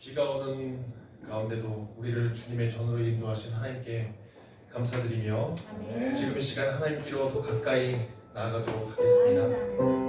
비가 오는 가운데도 우리를 주님의 전으로 인도하신 하나님께 감사드리며 지금 이 시간 하나님께로 더 가까이 나아가도록 하겠습니다.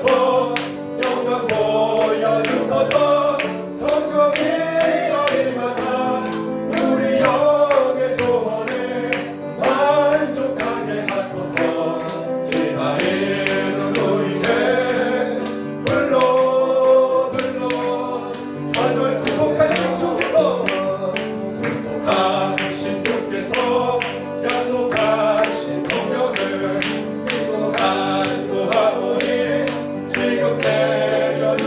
주소서 영광 보여주소서 성령이 임하사 우리 영의 소원을 만족하게 하소서 기나이는 우리에게 불러 사절 구속하신 주께서 구속하신 주께서 약속하신 성령을 믿고 간구하오니 지금 내려주소서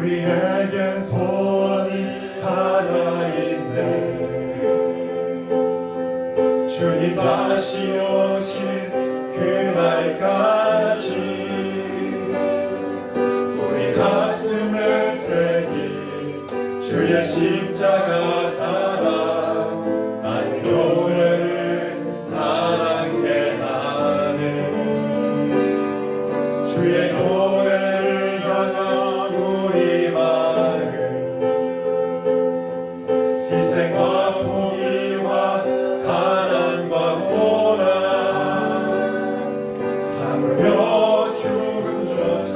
우리에겐 소원이 하나 있네. 주님 다시 오실 그날까지 우리 가슴에 새긴 주의 십자가 사랑, 난 교회를 사랑케 하네. 주의 교회를 향한 우리 마음, 희생과 포기와 가난과 고난, 하물며 죽음조차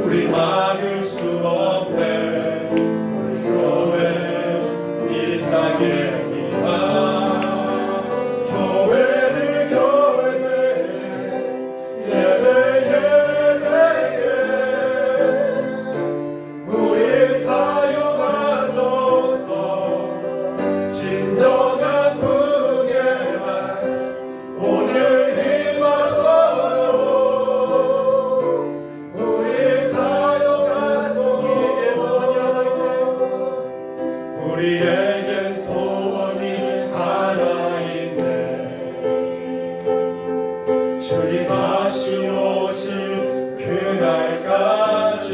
우리 막을 수 없네. 우리 교회는 이 땅의 희망, 교회를 교회되게, 예배 예배되게 우릴 사용하소서. 진정한 무게만 오늘 임하도록 우릴 사용하소서. 우리에겐 소원이 하나 있네. 주님 다시 오실 그날까지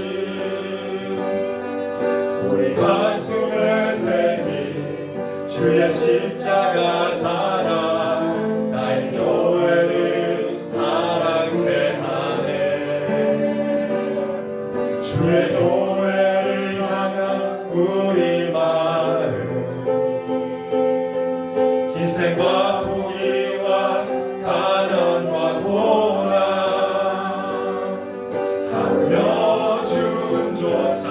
우리 가슴에 새긴 주의 십자가 사랑, 나의 교회를 사랑케 하네. 주의 교회를 향한 우리 마음, 희생과 포기와 가난과 고난, 하며 죽음조차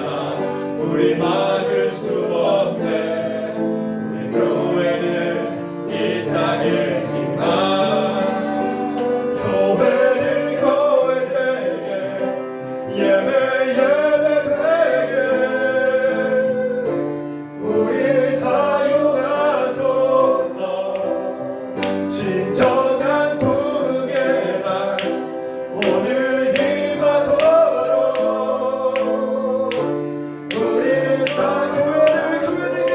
우리 막을 수 없네. 우리 교회는 이 땅의 희망, 교회를 교회되게, 예배 예배되게 우릴 사용하소서. 진정한 무게만 오늘 임하도록 우릴 교회를 교회되게,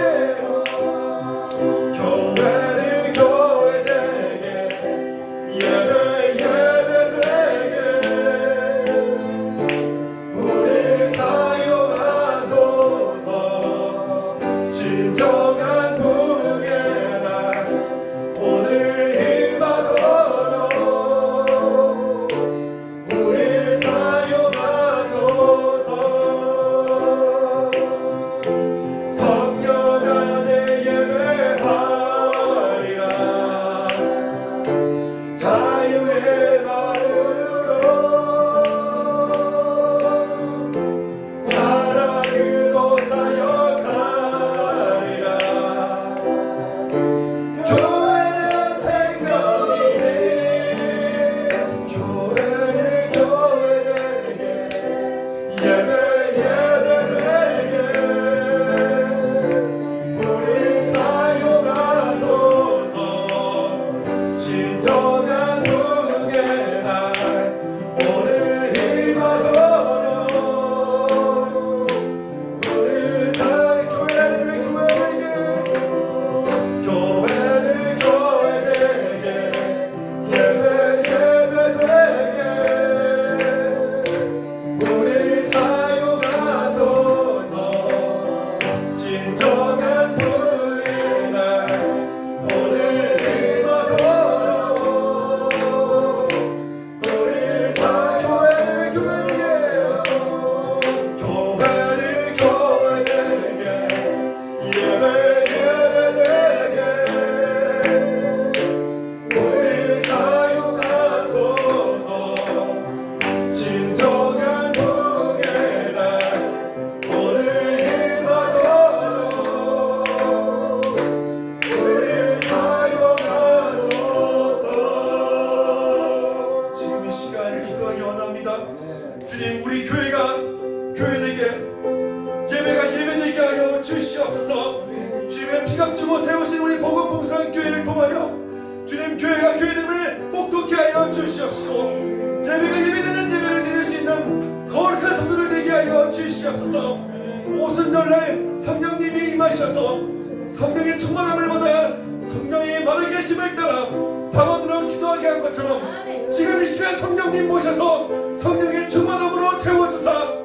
교회를 교회되게, 예배 예배되게 우릴 사용하소서. 진정한 무게만 오늘 임하도록 우릴 사용하소서. 성령 안에 예배하리라, 자유의 마음으로 사랑으로 사역하리라. 교회는 생명이니 교회를 교회되게, 예배 예배되게 우릴 사용하소서. 진정한 무게만 오늘 임하도록 우릴 교회를 교회되게, 교회를 교회되게, 예배 예배되게 우릴 사용하소서. 진정한 무게만 오늘 임하도록 우릴 교회를 교회되게, 교회를 교회되게, 예배 예배되게 우릴 사용하소서. 진정한 무게만 오늘 임하도록 우릴 사용하소서. 지금 이 시간을 기도하기 원합니다. 주님, 우리 교회가 교회되게, 예배가 예배되게 하여 주시옵소서. 주님의 피값 주고 세우신 우리 복음봉사한 교회를 통하여 주님, 교회가 교회됨을 목독케 하여 주시옵시고, 예배가 예배되는 예배를 드릴 수 있는 거룩한 성도를 되게 하여 하여 주시옵소서. 오순절날 성령님이 임하셔서 성령의 충만함을 받아 성령의 마른 계심을 따라 방언으로 기도하게 한 것처럼 지금 이 시간 성령님 모셔서 성령의 충만함으로 채워주사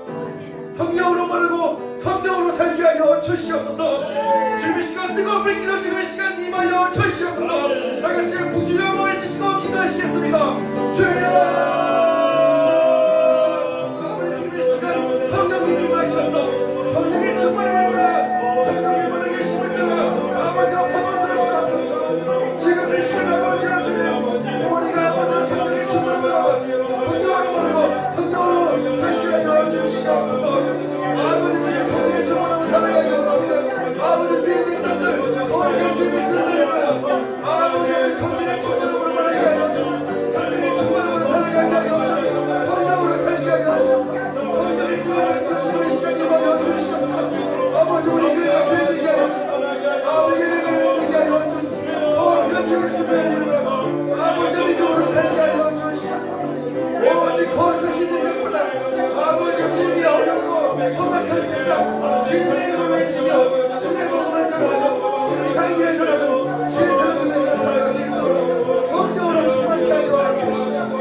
성령으로 마르고 성령으로 살게 하여 주시옵소서. 주님의 시간 뜨거운 기도 지금 이 시간 임하여 주시옵소서. 다같이 부주여 한번 외치시고 기도하시겠습니다. 주여 아버지 지금 이 시간 성령님이 임하셔서 성령의 충만함을 받아 성령의 마른 계심을 따라 아버지와 방언으로 기도한 것처럼 지금 이 시간 아버지와 주님 우리가 아버지 성령의 충만함을 받아 성령으로 마르고 성령으로 살게 하여 주시옵소서. 아버지 주님 성령의 충만함을 살아가게 원합니다. 아버지 주의 백성들 거룩한 주의 백성들입니다. 아버지 성령의 충만함으로 말하게 하여 주소서. 성령의 충만함으로 살아가게 하여 주소서. 성령으로 살게 하여 주소서. 성령의 뜨거운 기도 지금 이 시간 임하여 주시옵소서. 아버지 우리 교회가 교회되게 하여 주소서. 아버지 교회가 교회되게 하여 주소서. 거룩한 주의 백성들입니다. 아버지 믿음으로 살게 하여 주시옵소서. 오직 거룩하신 능력보다 아버지 주님이 어렵고 험악한 세상 주님의 이름을 외치며 주님의 복음을 전하며 주님의 향기를 전하며 주의 사랑을 살아갈 수 있도록 성령으로 충만케 하여 주시옵소서.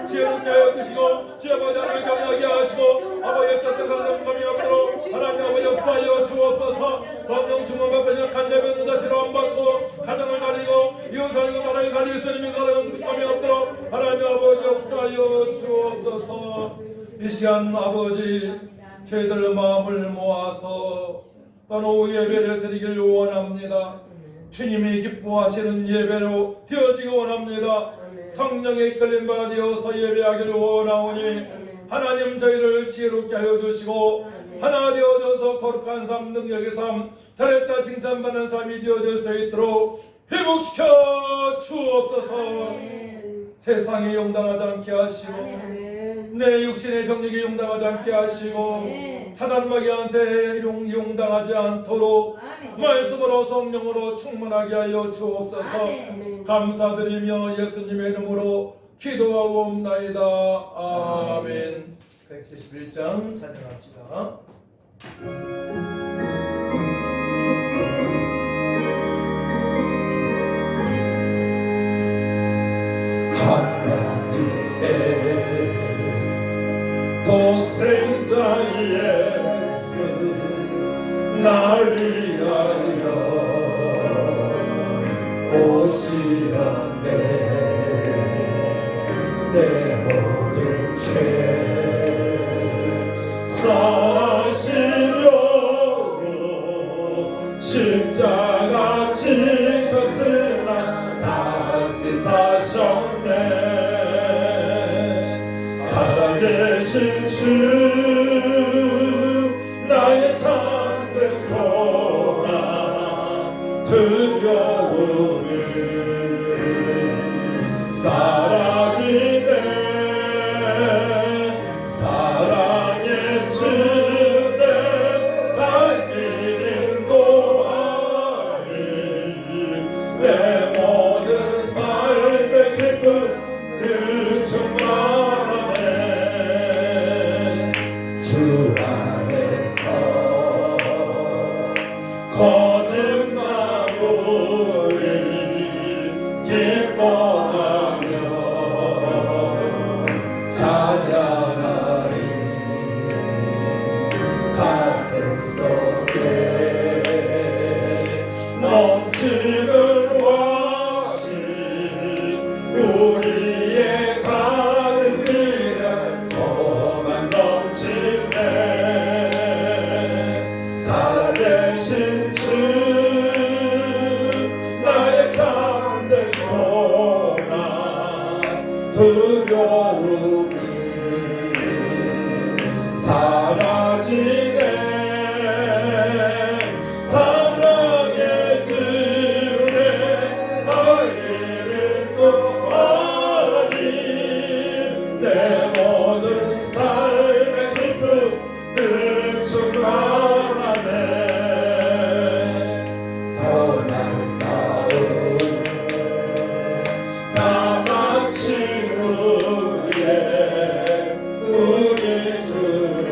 지혜롭게 하여 주시고 주의 보좌를 경외하게 하시고 아버지의 뜻에 성령감이 없도록 하나님 아버지 역사하여 주옵소서. 성령 충만받고 간접이 없는 자체로 안 받고 가정을 살리고 이웃 살리고 나라를 살리고 스님이 살아가는 감이 없도록 하나님 아버지 역사하여 주옵소서. 이 시간 아버지 저희들 마음을 모아서 또는 오후 예배를 드리길 원합니다. 주님이 기뻐하시는 예배로 되어지기 원합니다. 성령의 이끌림 받아서 예배하기를 원하오니 하나님 저희를 지혜롭게 하여 주시고 하나 되어져서 거룩한 삶 능력의 삶 잘했다 칭찬받는 삶이 되어질 수 있도록 회복시켜 주옵소서. 세상에 용당하지 않게 하시고 내 육신의 정력에 용당하지 않게 하시고 사단마귀한테 용당하지 않도록 말씀으로 성령으로 충만하게 하여 주옵소서. 감사드리며 예수님의 이름으로 기도하옵나이다. 아멘. 171장 찬양합시다. 하나님의 도생자 예수 날 위하여 오시었네. 내 모든 죄 사시려고 십자가 지셨으나 다시 사셨네. 살아계신 주 나의 참된 소망 두려움을 사라지네. 사랑의 주내 갈 길 인도하리. 내 모든 삶의 기쁨을 충만하네. 주 안에서 거듭나고 기뻐하며 찬양하리. 가슴 속에 넘치는 와시 우리의 가는 길에 소망 넘치네. 살아계신 주 나의 참된 소망 두려움이 사라지네. 사랑의 주내 갈 길을 또하리. 내 모든 삶의 기쁨을 충만하네. 선한 싸움 후에 우리 주를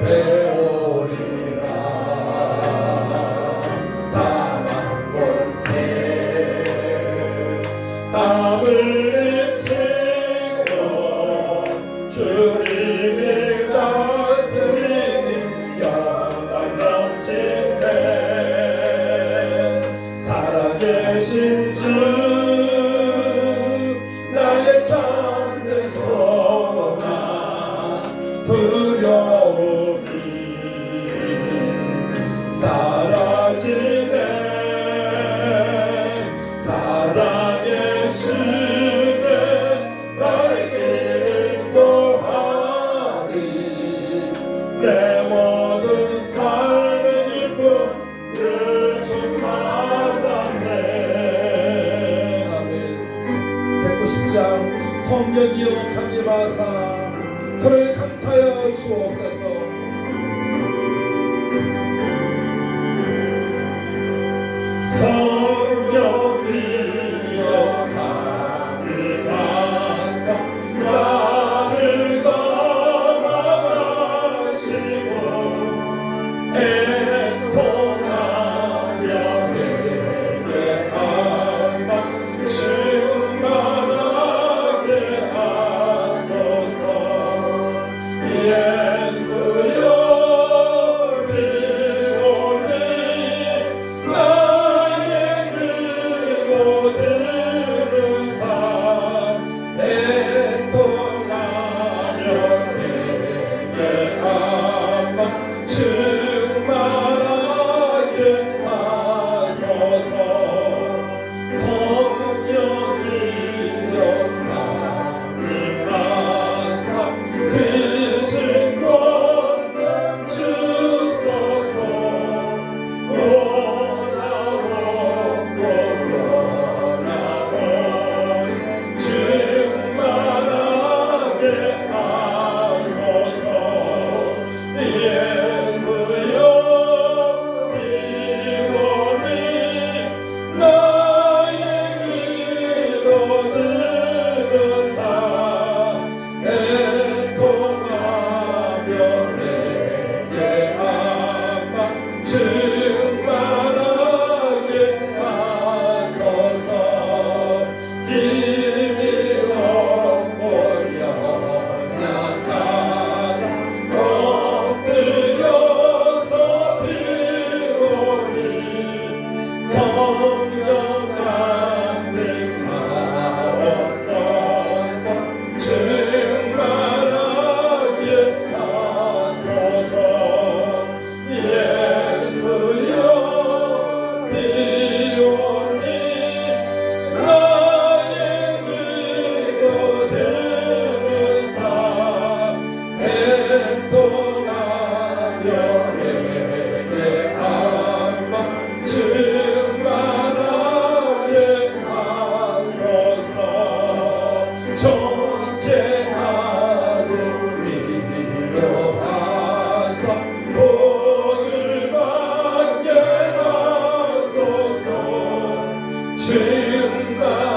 배우리라 사망 권세 땀을 흘리시고 주님이 다스리는 영광 넘치네 살아계신 주 나의 참된 소망 두려움이 사라지네 사랑의 주에 나의 길을 인도하리 내 모든 삶의 기쁨을 충만하네 아멘 190장 성령이여 강림하사 저를 강타여 주옵소서 성령이여 강림하사 나를 감화하시고 애통하며 내게 한방 충만하게 하소서 예수여 비오니 나의 길고 들으사 애통하며 내게 한방 충만하게 하소서 성령이여 강림하사 그 신권을 주소서 원하옵고 원하오니 충만하게 하소서 예수여 비오니 나의 기도 들으사 애통하며 내게 한방 충만하게 하소서 힘이 없고 연약하나 엎드려서 비오니 성령 강림하옵소서 충만하게 하소서 예수여 비오니 나의 기도 들으사 애통하며 내게 한방 충만하게 하소서 존재하고 위로하사 복을 받게 하소서 충만하게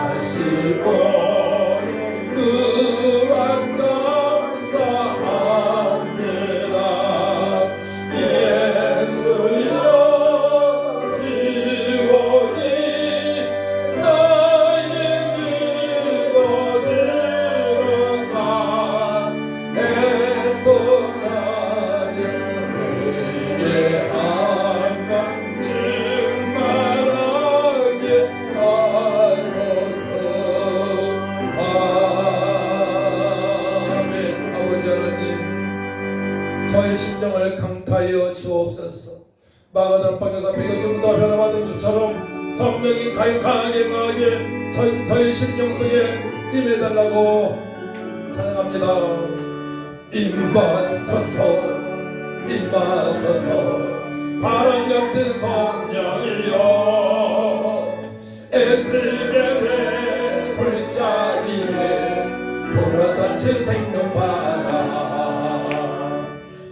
하시오니 무한 감사합니다 예수여 비오니 나의 기도 들으사 애통하며 내게 한방 충만하게 하소서 아멘 아버지 하나님 저의 심령을 강타하여 주옵소서 마가다락 방에서 베개처럼 변화받은 것처럼 성령이 강하게 저의 심령 속에 임해달라고 찬양합니다 임하소서 임하소서 바람 같은 성령이여 애쓰게 돼 불자리에 불어닥친 생명바다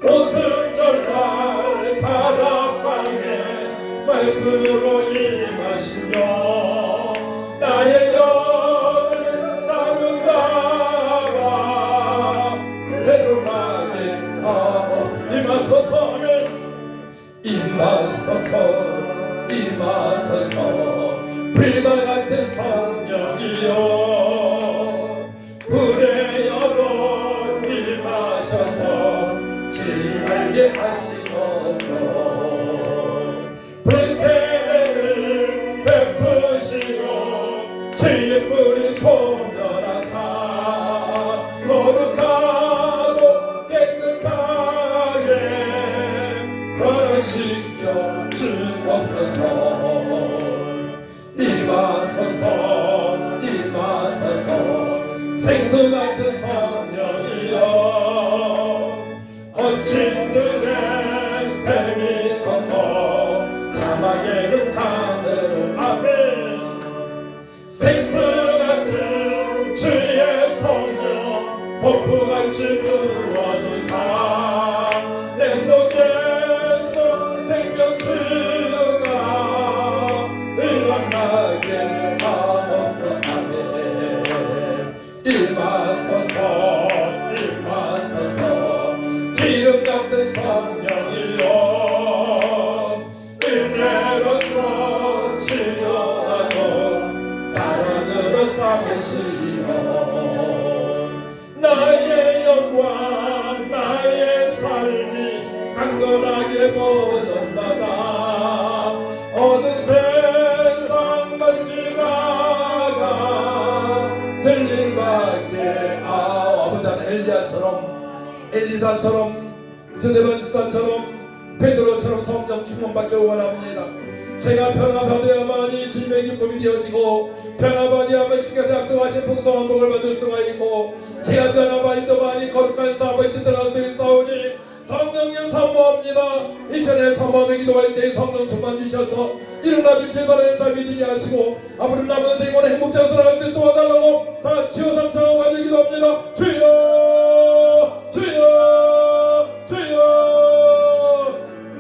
오순절날 다락방에 말씀으로 임하시며 불과 같은 성령이여 불의 여로 임하셔서 진리 알게 하시옵고 불세례를 베푸시고 죄의 뿌리 소멸하사 거룩하고 깨끗하게 변화시켜 주옵소서. 임하소서 임하소서 생수 같은 성령이여 거친 들의 샘이 섞어 사막에는 강으로 아멘. 생수 같은 주의 성령 폭풍같이 부어주사 내 속에서 생명수가 흘러나게 하옵소서. 아멘. 임하소서 임하소서 기름 같은 성령이여 은혜로서 치료하고 사랑으로 삼으시오. 나의 영광 나의 삶이 강건하게 보존받아 어두운 세상 밝히다가 들린 밖에 아버지 하나님 엘리사처럼 스데반 집사처럼 베드로처럼 성령 충만받기 원합니다. 제가 변화받아야만이 주님의 기쁨이 되어지고 변화받아야만 주께서 약속하신 풍성한 복을 받을 수가 있고 제가 변화받아야만이 거룩한 사업의 뜻을 할 수 있사오니 성령님 사모합니다. 이 시간에 사모하며 기도할 때 성령 충만 주셔서 일어나기 출발하는 삶이 되게 하시고 앞으로 남은 생활에 행복자로 살아갈 수 있도록 도와달라고 다 같이 치워 삼창하고 가지고 기도합니다. 주여 주여 주여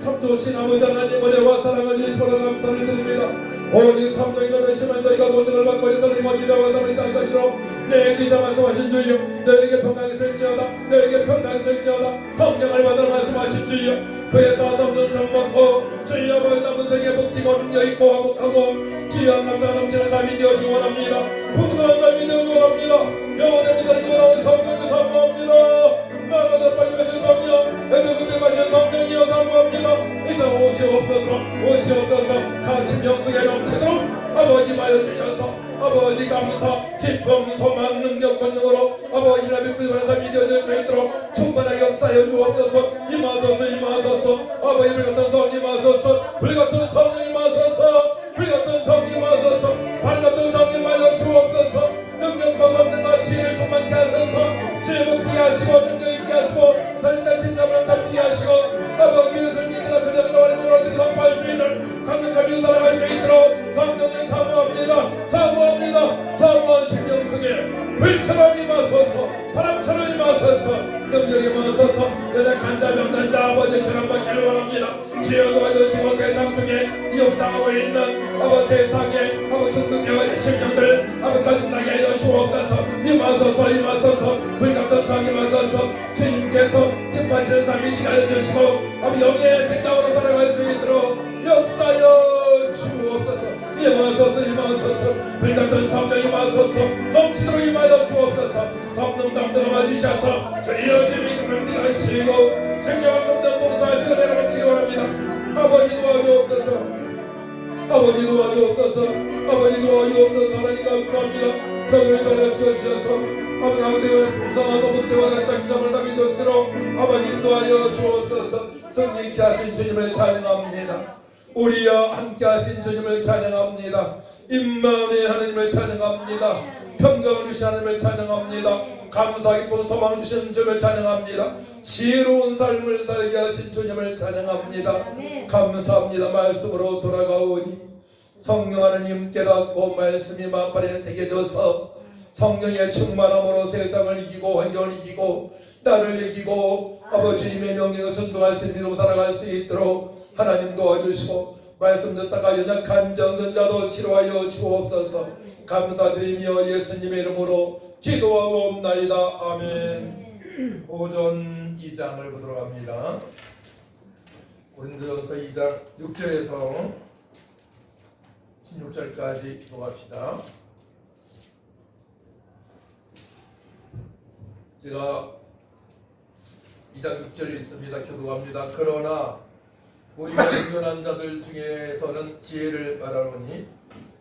참 좋으신 아버지 하나님 은혜와 사랑을 주시므로 감사를 드립니다. 오직 성령님을 외치면 너희가 권능을 받고 어리석은 원리와 삶을 땅까지로 내 주인다 말씀하신 주여 너에게 평강이 있을지어다 너에게 평강이 있을지어다 성령을 받으라 말씀하신 주여 그에서 성령 정먹고 주여 아버지 남은 세계 복되고 능력있고 화목하고 주여 감사 넘치는 삶이 되어지기 원합니다. 풍성한 삶이 되어지기 원합니다. 영원의 무사를 원하는 성령을 사모합니다. 마음을 빠지마신 성령 애들을 마신 성령이여 사모합니다. 이상 오시옵소서 같이 명수에 넘치도록 아버지 마여 주셔서 아버지 감사 기쁨 소망 능력 권능으로 아버지 나비 출발한 삶이 되어질 수 있도록 충만하게 역사여 주옵소서. 임하소서 아버지 불같은 성 임하소서 불같은 성령 임하소서 불같은 성 임하소서 바른같은 성 임하여 주옵소서. 능력과 권능과 지혜를 충만케 하소서. 주의 복되게 하시고 능력 있게 하시고 살인다 진담을 담게 하시고 아버지 예수를 믿으라 그자는 너와의 노력들이 선포할 수 있는 강력한 믿음 살아갈 수 있도록 성령님 사모한 신령 속에 불처럼 임하소서 바람처럼 임하소서 능력 임하소서 여자 간자 명단자 아버지처럼 받기를 원합니다. 주여 도와주시고 세상 속에 이용당하고 있는 아버지 세상에 아버지 중독되어 있는 심령들 아버지 가증나게 하여 주옵소서. 임하소서 불같은 성 임하소서 주님께서 기뻐하시는 삶이 되게 하여 주시고 아버지 영의 생각으로 살아갈 수 있도록 역사여 주옵소서. 임하소서 불같은 성령 임하소서 넘치도록 임하여 주옵소서. 성령 담당을 맞으셔서 주여 주님이 기쁨 되게 하시고 정령한 성령 봉사하시고 내려놓치기 원합니다. 아버지 도와주옵소서. 하나님 감사합니다. 저들을 변화시켜 주셔서 아버지 아무데는 풍성하고 복되와 다른 기점을 담이 될수록 아버지 인도하여 주옵소서. 성령께 하신 주님을 찬양합니다. 우리와 함께 하신 주님을 찬양합니다. 임마누엘 하나님을 찬양합니다. 평강을 주신 하나님을 찬양합니다. 감사 기쁨 소망 주신 주님을 찬양합니다. 지혜로운 삶을 살게 하신 주님을 찬양합니다. 감사합니다. 말씀으로 돌아가오니 성령 하나님 깨닫고 말씀이 만발에 새겨져서 성령의 충만함으로 세상을 이기고 환경을 이기고 나를 이기고 아버지님의 명령을 순종할 수 있는 살아갈 수 있도록 하나님 도와주시고 말씀 듣다가 연약한 정든 자도 치료하여 주옵소서. 감사드리며 예수님의 이름으로 기도하옵나이다. 아멘. 오전 2장을 보도록 합니다. 고린도전서 2장 6절에서 16절까지 기도합시다. 제가 2장 6절이 있습니다. 교도합니다. 그러나 우리가 능력한 자들 중에서는 지혜를 말하노니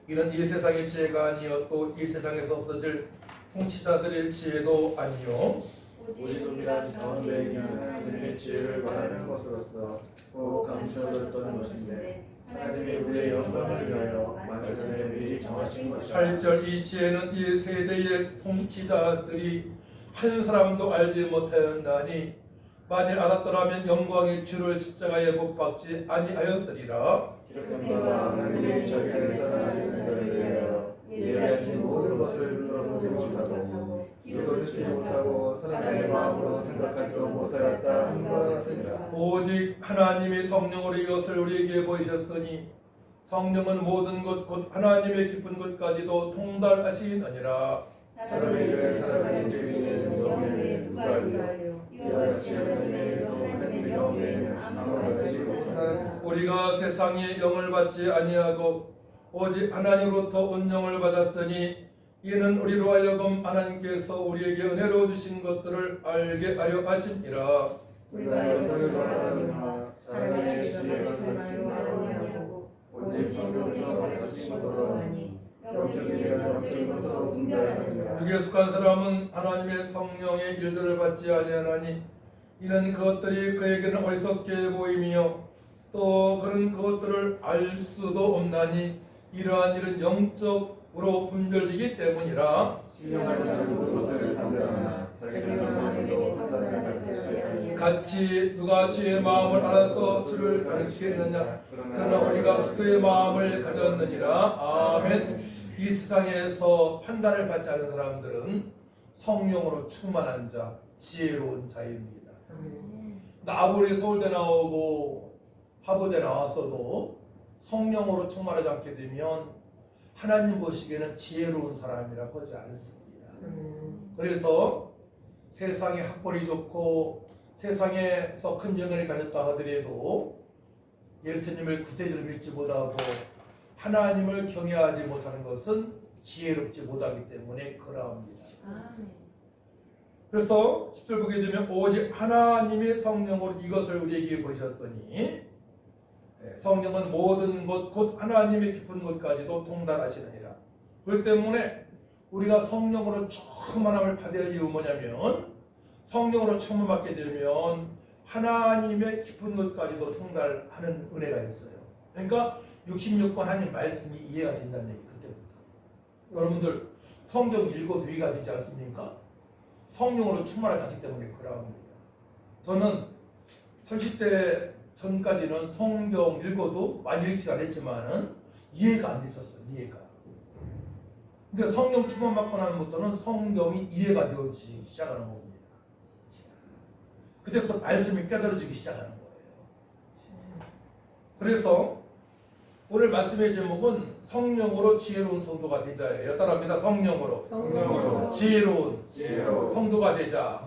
이는 이 세상의 지혜가 아니요 또 이 세상에서 없어질 통치자들의 지혜도 아니요 오직 동일한 가운데 있는 하나님의 지혜를 말하는 것으로서 꼭 감추어졌던 것인데 하나님이 우리의 영광을 위하여 만세전에 미리 정하신 것이다. 8절 이 지혜는 이 세대의 통치자들이 한 사람도 알지 못하였나니 만일 알았더라면 영광의 주를 십자가에 못 박지 아니하였으리라. 기록된 하나님의 전생에서 하나님 자들을 위하여 예하신 모든 것을 들어보지 못하고 귀도 듣지 못하고 사랑의 마음으로 생각하지도 못하였다 함과 같으니라. 오직 하나님의 성령으로 이것을 우리에게 보이셨으니 성령은 모든 것 곧 하나님의 깊은 것까지도 통달하시느니라. 사람의 일을 사람의 죄인의 영혼에 누가 알리요 이와 같이 하나님의 일도 하나님의 영혼에는 아무도 알지 못하나. 우리가 세상의 영을 받지 아니하고 오직 하나님으로부터 온 영을 받았으니 이는 우리로 하여금 하나님께서 우리에게 은혜로 주신 것들을 알게 하려 하심이라. 우리가 영혼을 말하느냐 사람의 지혜가 말로 말하냐고 오직 성령께서 가르치신 것으로 하니 영적인 일은 영적인 것으로 분별하느니라. 육에 속한 사람은 하나님의 성령의 일들을 받지 아니하나니 이는 그것들이 그에게는 어리석게 보이며 또 그런 그것들을 알 수도 없나니 이러한 일은 영적으로 분별되기 때문이라. 신령한 자는 모든 것을 판단하나 자기는 마음에게 판단하지 아니하니 같이 누가 주의 마음을 알아서 주를 가르치겠느냐. 그러나 우리가 그의 마음을 가졌느니라. 아멘. 이 세상에서 판단을 받지 않는 사람들은 성령으로 충만한 자, 지혜로운 자입니다. 아무리 서울대 나오고 하버대 나왔어도 성령으로 충만하지 않게 되면 하나님 보시기에는 지혜로운 사람이라고 하지 않습니다. 그래서 세상에 학벌이 좋고 세상에서 큰 영향을 가졌다 하더라도 예수님을 구세주로 믿지 못하고 하나님을 경외하지 못하는 것은 지혜롭지 못하기 때문에 그러합니다. 그래서 10절 보게 되면 오직 하나님의 성령으로 이것을 우리에게 보이셨으니 성령은 모든 것 곧 하나님의 깊은 것까지도 통달하시느니라. 그렇기 때문에 우리가 성령으로 충만함을 받아야 할 이유는 뭐냐면 성령으로 충만받게 되면 하나님의 깊은 것까지도 통달하는 은혜가 있어요. 그러니까 66권 하나님 말씀이 이해가 된다는 얘기 그때부터. 여러분들 성경 읽어도 이해가 되지 않습니까? 성령으로 충만하지 않기 때문에 그러합니다. 저는 30대 전까지는 성경 읽어도 많이 읽지 않았지만은 이해가 안 됐었어요. 이해가. 근데 성령 충만받고 나면부터는 성경이 이해가 되어지기 시작하는 겁니다. 그때부터 말씀이 깨달아지기 시작하는 거예요. 그래서 오늘 말씀의 제목은 성령으로 지혜로운 성도가 되자예요. 따라합니다. 성령으로 지혜로운 성도가 되자.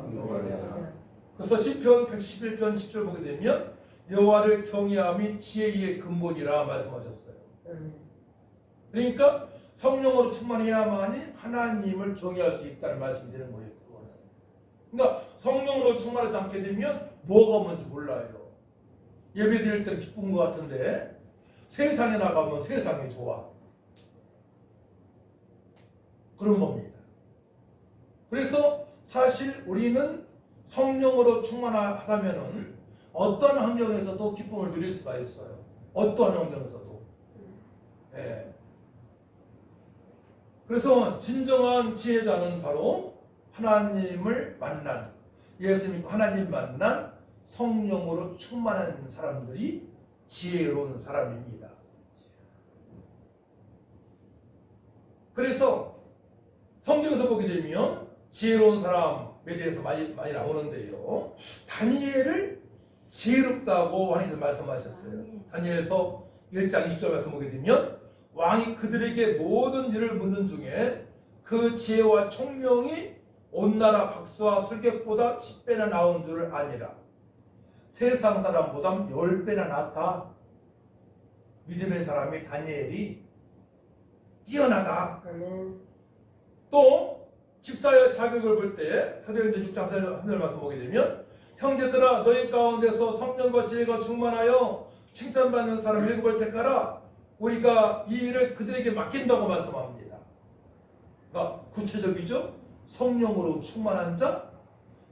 그래서 시편 111편 10절 보게 되면 여호와를 경외함이 지혜의 근본이라 말씀하셨어요. 그러니까 성령으로 충만해야만이 하나님을 경외할 수 있다는 말씀이 되는 거예요. 그거는. 그러니까 성령으로 충만하지 않게 되면 뭐가 뭔지 몰라요. 예배 드릴 때는 기쁜 것 같은데 세상에 나가면 세상이 좋아. 그런 겁니다. 그래서 사실 우리는 성령으로 충만하다면은 어떤 환경에서도 기쁨을 누릴 수가 있어요. 어떠한 환경에서도. 예. 그래서 진정한 지혜자는 바로 하나님을 만난, 예수 믿고 하나님 만난 성령으로 충만한 사람들이 지혜로운 사람입니다. 그래서 성경에서 보게 되면 지혜로운 사람에 대해서 많이 나오는데요. 다니엘을 지혜롭다고 하나님께서 말씀하셨어요. 다니엘서 1장 20절 말씀 보게 되면 왕이 그들에게 모든 일을 묻는 중에 그 지혜와 총명이 온 나라 박수와 술객보다 10배나 나온 줄을 아니라 세상 사람보다 10배나 낫다. 믿음의 사람이 다니엘이 뛰어나다. 아멘. 또 집사의 자격을 볼 때 사도행전 6장 3절 말씀 보게 되면 형제들아 너희 가운데서 성령과 지혜가 충만하여 칭찬받는 사람 7을 택하라. 우리가 이 일을 그들에게 맡긴다고 말씀합니다. 그러니까 구체적이죠. 성령으로 충만한 자,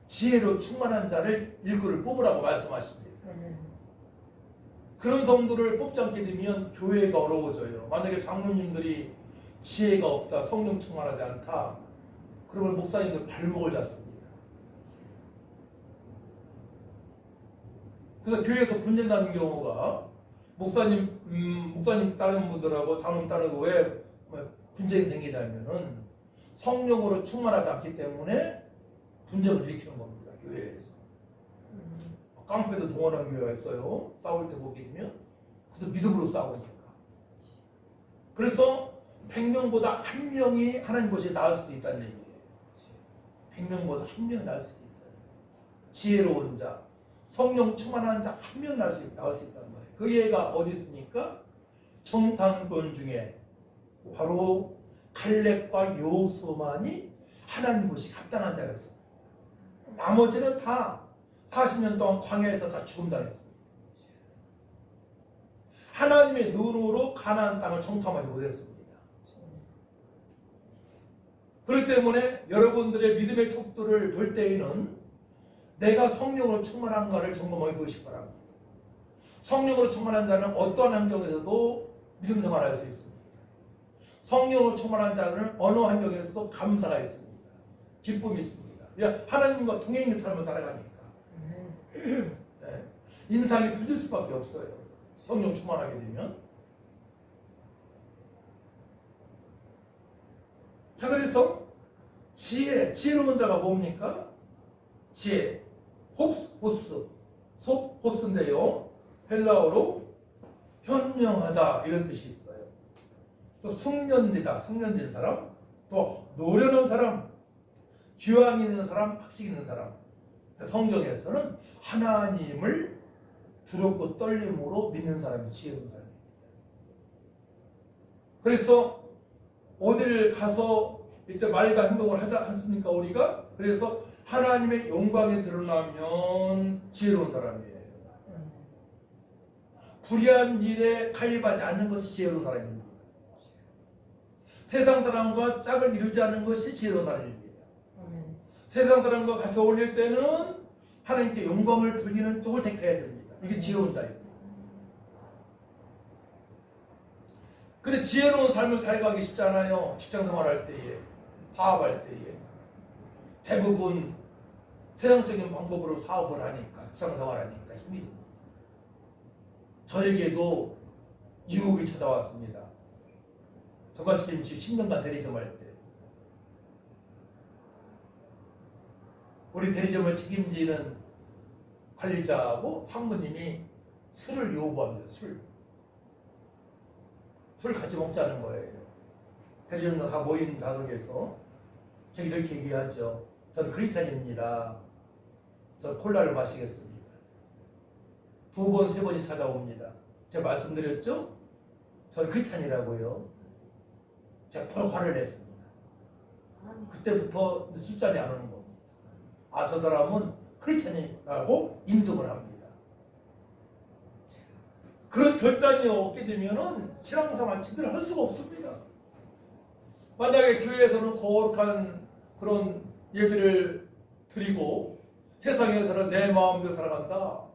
지혜로 충만한 자를 일꾼을 뽑으라고 말씀하십니다. 아멘. 그런 성도를 뽑지 않게 되면 교회가 어려워져요. 만약에 장로님들이 지혜가 없다, 성령 충만하지 않다, 그러면 목사님들 발목을 잡습니다. 그래서 교회에서 분쟁 나는 경우가 목사님 다른 분들하고 장로님 따르고 왜 분쟁이 생기냐면은 성령으로 충만하지 않기 때문에 분쟁을 일으키는 겁니다. 교회에서. 깡패도 동원하는 교회가 있어요. 싸울 때 보게 되면. 그래서 믿음으로 싸우니까. 그래서 100명보다 1명이 하나님 보시기에 나을 수도 있다는 얘기예요. 100명보다 1명이 나을 수도 있어요. 지혜로운 자, 성령 충만한 자 1명이 나을 수 있다는 말이에요. 그 예가 어디 있습니까? 정탐꾼 중에 바로 갈렙과 여호수아만이 하나님 보시기에 합당한 자였습니다. 나머지는 다 40년 동안 광야에서 다 죽음당했습니다. 하나님의 눈으로 가나안 땅을 정탐하지 못했습니다. 그렇기 때문에 여러분들의 믿음의 척도를 볼 때에는 내가 성령으로 충만한가를 점검해 보시기 바랍니다. 성령으로 충만한 자는 어떠한 환경에서도 믿음 생활을 할 수 있습니다. 성령으로 충만한 자는 어느 환경에서도 감사가 있습니다. 기쁨이 있습니다. 하나님과 동행의 삶을 살아가니까. 네. 인상이 풀릴 수밖에 없어요. 성령 충만하게 되면. 자, 그래서 지혜로운 자가 뭡니까? 지혜, 호스, 호스인데요. 헬라어로 현명하다 이런 뜻이 있어요. 또 숙련되다, 숙련된 사람, 또 노련한 사람, 교양 있는 사람, 학식 있는 사람. 성경에서는 하나님을 두렵고 떨림으로 믿는 사람이 지혜로운 사람입니다. 그래서 어디를 가서 이제 말과 행동을 하지 않습니까 우리가? 그래서 하나님의 영광이 드러나면 지혜로운 사람이에요. 불의한 일에 가입하지 않는 것이 지혜로운 사람입니다. 세상 사람과 짝을 이루지 않는 것이 지혜로운 사람입니다. 세상 사람과 같이 어울릴 때는 하나님께 영광을 돌리는 쪽을 택해야 됩니다. 이게 지혜로운 자입니다. 근데 지혜로운 삶을 살아가기 쉽지 않아요. 직장 생활할 때에, 사업할 때에. 대부분 세상적인 방법으로 사업을 하니까, 직장 생활하니까 힘이 듭니다. 저에게도 유혹이 찾아왔습니다. 저같이 10년간 대리점 할 때. 우리 대리점을 책임지는 관리자하고 상무님이 술을 요구합니다. 술 같이 먹자는 거예요. 대리점 다 모인 좌석에서 제가 이렇게 얘기하죠. 저는 크리스찬입니다. 저 콜라를 마시겠습니다. 2번, 3번이 찾아옵니다. 제가 말씀드렸죠? 저는 크리스찬이라고요. 제가 바로 화를 냈습니다. 그때부터 술잔이 안 오는 겁니다. 아, 저 사람은 크리스찬이라고 인정을 합니다. 그런 결단이 없게 되면은 신앙생활 제대로 할 수가 없습니다. 만약에 교회에서는 거룩한 그런 예배를 드리고 세상에서는 내 마음대로 살아간다.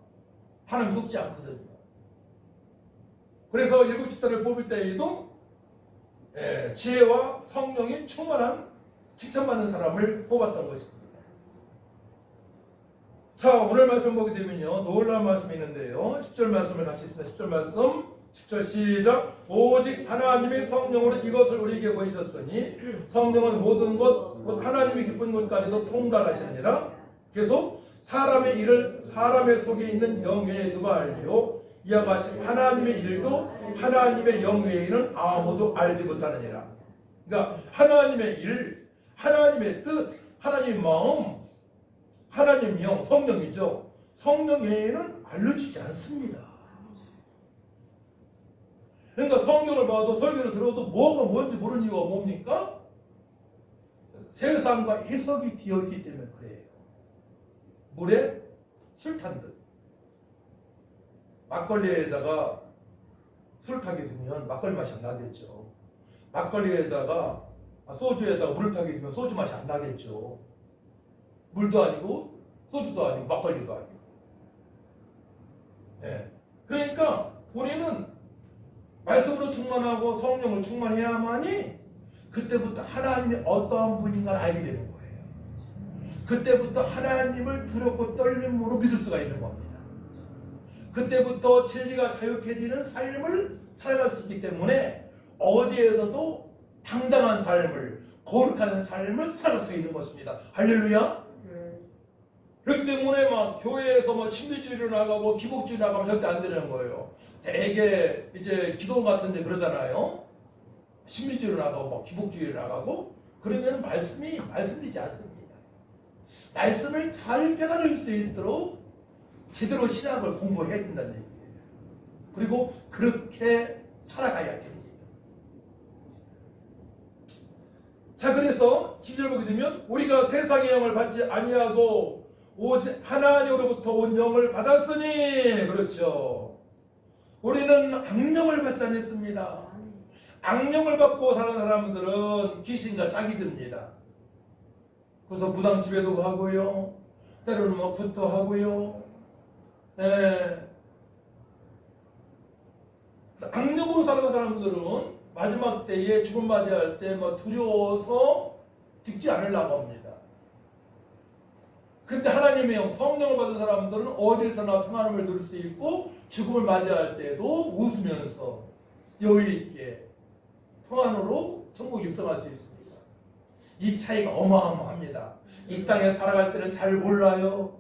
하나님 속지 않거든요. 그래서 일곱 집사를 뽑을 때에도 지혜와 성령이 충만한 칭찬받는 사람을 뽑았던 것입니다. 자, 오늘 말씀 보게 되면요, 놀라운 말씀이 있는데요. 10절 말씀을 같이 있습니다. 10절 말씀, 10절 시작. 오직 하나님의 성령으로 이것을 우리에게 보이셨으니 성령은 모든 것, 곧 하나님이 기쁜 것까지도 통달하시느니라. 계속 사람의 일을 사람의 속에 있는 영 외에 누가 알리요? 이와 같이 하나님의 일도 하나님의 영 외에는 아무도 알지 못하느니라. 그러니까 하나님의 일, 하나님의 뜻, 하나님의 마음, 하나님 영, 성령이죠. 성령 외에는 알려주지 않습니다. 그러니까 성경을 봐도 설교를 들어도 뭐가 뭔지 모르는 이유가 뭡니까? 세상과 해석이 되어있기 때문에 그래요. 물에 술 탄 듯. 막걸리에다가 술 타게 되면 막걸리 맛이 안 나겠죠. 막걸리에다가 소주에다가 물을 타게 되면 소주 맛이 안 나겠죠. 물도 아니고 소주도 아니고 막걸리도 아니고. 네. 그러니까 우리는 말씀으로 충만하고 성령을 충만해야만이 그때부터 하나님이 어떠한 분인가를 알게 되는 거예요. 그때부터 하나님을 두렵고 떨림으로 믿을 수가 있는 겁니다. 그때부터 진리가 자유해지는 삶을 살아갈 수 있기 때문에 어디에서도 당당한 삶을, 거룩한 삶을 살아갈 수 있는 것입니다. 할렐루야. 그렇기 때문에 막 교회에서 뭐 친밀주의로 나가고 기복주의 나가면 절대 안 되는 거예요. 되게 이제 기도 같은데 그러잖아요. 친밀주의로 나가고 막 기복주의로 나가고 그러면 말씀이 말씀되지 않습니다. 말씀을 잘 깨달을 수 있도록 제대로 신학을 공부해야 된다는 얘기예요. 그리고 그렇게 살아가야 됩니다. 자, 그래서 10절 보게 되면 우리가 세상의 영을 받지 아니하고 오직 하나님으로부터 온 영을 받았으니, 그렇죠. 우리는 악령을 받지 않았습니다. 악령을 받고 사는 사람들은 귀신과 짝이 듭니다. 그래서 무당집에도 가고요, 때로는 뭐 굿도 하고요. 예. 악령으로 살아가는 사람들은 마지막 때에 죽음 맞이할 때 뭐 두려워서 죽지 않으려고 합니다. 근데 하나님의 영, 성령을 받은 사람들은 어디서나 평안함을 누릴 수 있고 죽음을 맞이할 때도 웃으면서 여유있게 평안으로 천국 입성할 수 있습니다. 이 차이가 어마어마합니다. 이 땅에 살아갈 때는 잘 몰라요.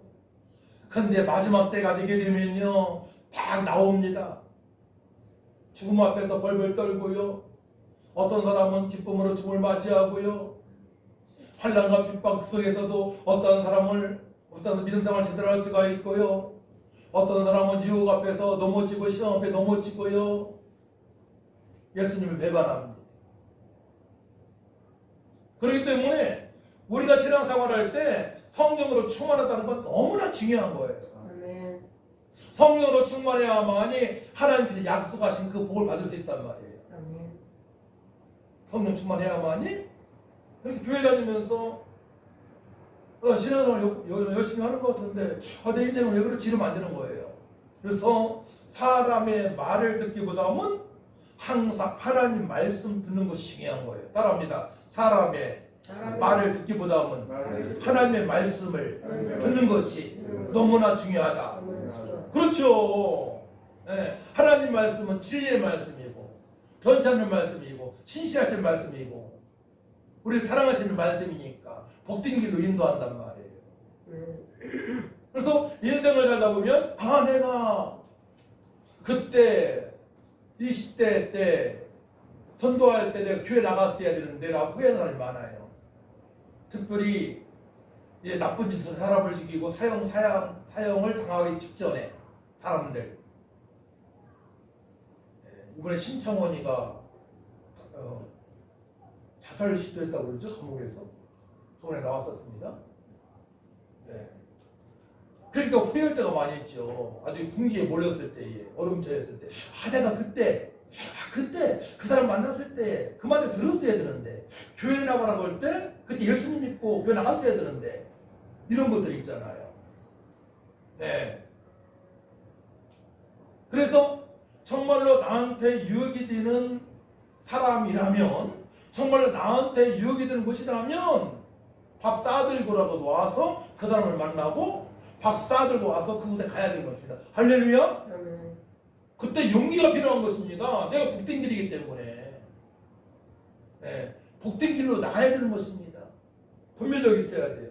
근데 마지막 때가 되게 되면요, 딱 나옵니다. 죽음 앞에서 벌벌 떨고요. 어떤 사람은 기쁨으로 죽음을 맞이하고요. 환난과 핍박 속에서도 어떤 믿음생활을 제대로 할 수가 있고요. 어떤 사람은 유혹 앞에서 넘어지고 시험 앞에 넘어지고요. 예수님을 배반합니다. 그렇기 때문에 우리가 신앙생활할 때 성령으로 충만하다는 건 너무나 중요한 거예요. 아멘. 성령으로 충만해야만이 하나님께서 약속하신 그 복을 받을 수 있단 말이에요. 아멘. 성령 충만해야만이. 그렇게 교회 다니면서 신앙생활 열심히 하는 것 같은데 내 인생은 왜 그렇지 이러면 안 되는 거예요. 그래서 사람의 말을 듣기보다는 항상 하나님 말씀 듣는 것이 중요한 거예요. 따라합니다. 사람의 말을 듣기보다는 하나님의 말씀을 듣는 것이 너무나 중요하다. 그렇죠. 네. 하나님 말씀은 진리의 말씀이고 변치 않는 말씀이고 신실하신 말씀이고 우리 사랑하시는 말씀이니까 복된 길로 인도한단 말이에요. 그래서 인생을 살다 보면 내가 그때 20대 때 전도할 때 내가 교회 나갔어야 되는데 라고 후회하는 사람이 많아요. 특별히 나쁜 짓을 사람을 죽이고 사형을 당하기 직전에 사람들. 이번에 신청원이가 자살 시도했다고 그러죠. 감옥에서 저번에 나왔었습니다. 네. 그러니까 후회할 때가 많이 있죠. 아주 궁지에 몰렸을 때에 얼음처였을 때 내가 그때 그 사람 만났을 때 그 말을 들었어야 되는데 교회 나가라고 할 때 그때 예수님 믿고 교회 나갔어야 되는데 이런 것들 있잖아요. 네. 그래서 정말로 나한테 유익이 되는 사람이라면 정말로 나한테 유익이 되는 것이라면 밥 싸들고라도 와서 그 사람을 만나고 밥 싸들고 와서 그곳에 가야 되는 것입니다. 할렐루야. 아멘. 그때 용기가 필요한 것입니다. 내가 복된 길이기 때문에. 네, 복된 길로 나가야 되는 것입니다. 분별력이 있어야 돼요.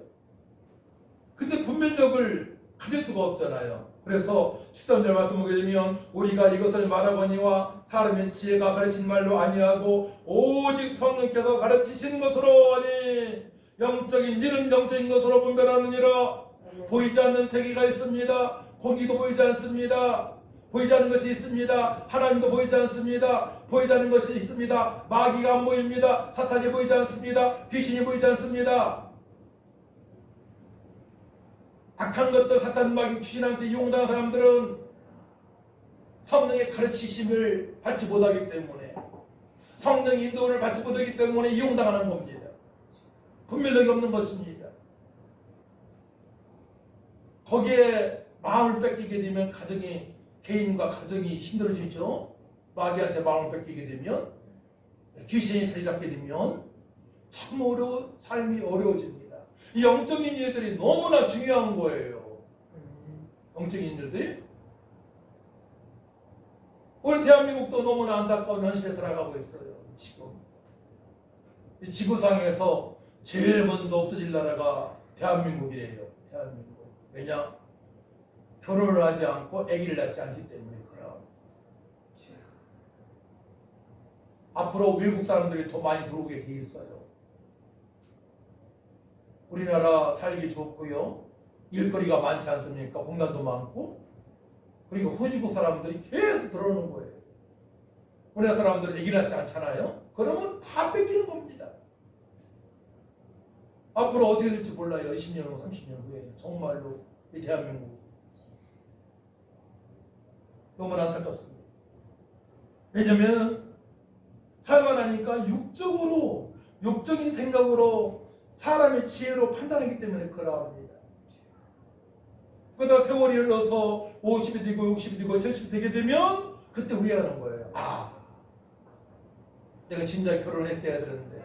근데 분별력을 가질 수가 없잖아요. 그래서 13절 말씀 보게 되면 우리가 이것을 말하거니와 사람의 지혜가 가르친 말로 아니하고 오직 성령께서 가르치신 것으로 하니 영적인 일은 영적인 것으로 분별하느니라. 보이지 않는 세계가 있습니다. 공기도 보이지 않습니다. 보이지 않는 것이 있습니다. 하나님도 보이지 않습니다. 보이지 않는 것이 있습니다. 마귀가 안 보입니다. 사탄이 보이지 않습니다. 귀신이 보이지 않습니다. 악한 것들 사탄 마귀 귀신한테 이용당한 사람들은 성령의 가르치심을 받지 못하기 때문에, 성령 인도를 받지 못하기 때문에 이용당하는 겁니다. 분별력이 없는 것입니다. 거기에 마음을 뺏기게 되면 개인과 가정이 힘들어지죠. 마귀한테 마음을 뺏기게 되면, 귀신이 자리 잡게 되면 참으로 삶이 어려워집니다. 이 영적인 일들이 너무나 중요한 거예요. 영적인 일들이. 우리 대한민국도 너무나 안타까운 현실에 살아가고 있어요. 지금 이 지구상에서 제일 먼저 없어질 나라가 대한민국이래요. 대한민국. 왜냐? 결혼을 하지 않고 아기를 낳지 않기 때문에 그래요. 앞으로 외국 사람들이 더 많이 들어오게 돼 있어요. 우리나라 살기 좋고요. 일거리가 많지 않습니까? 공단도 많고. 그리고 후지국 사람들이 계속 들어오는 거예요. 우리나라 사람들은 아기 낳지 않잖아요. 그러면 다 뺏기는 겁니다. 앞으로 어떻게 될지 몰라요. 20년 후, 30년 후에. 정말로 이 대한민국. 너무나 안타깝습니다. 왜냐면 살만하니까 육적인 생각으로 사람의 지혜로 판단하기 때문에 그러합니다. 그러다 세월이 흘러서 50이 되고 60이 되고 70이 되게 되면 그때 후회하는 거예요. 아, 내가 진작 결혼했어야 되는데,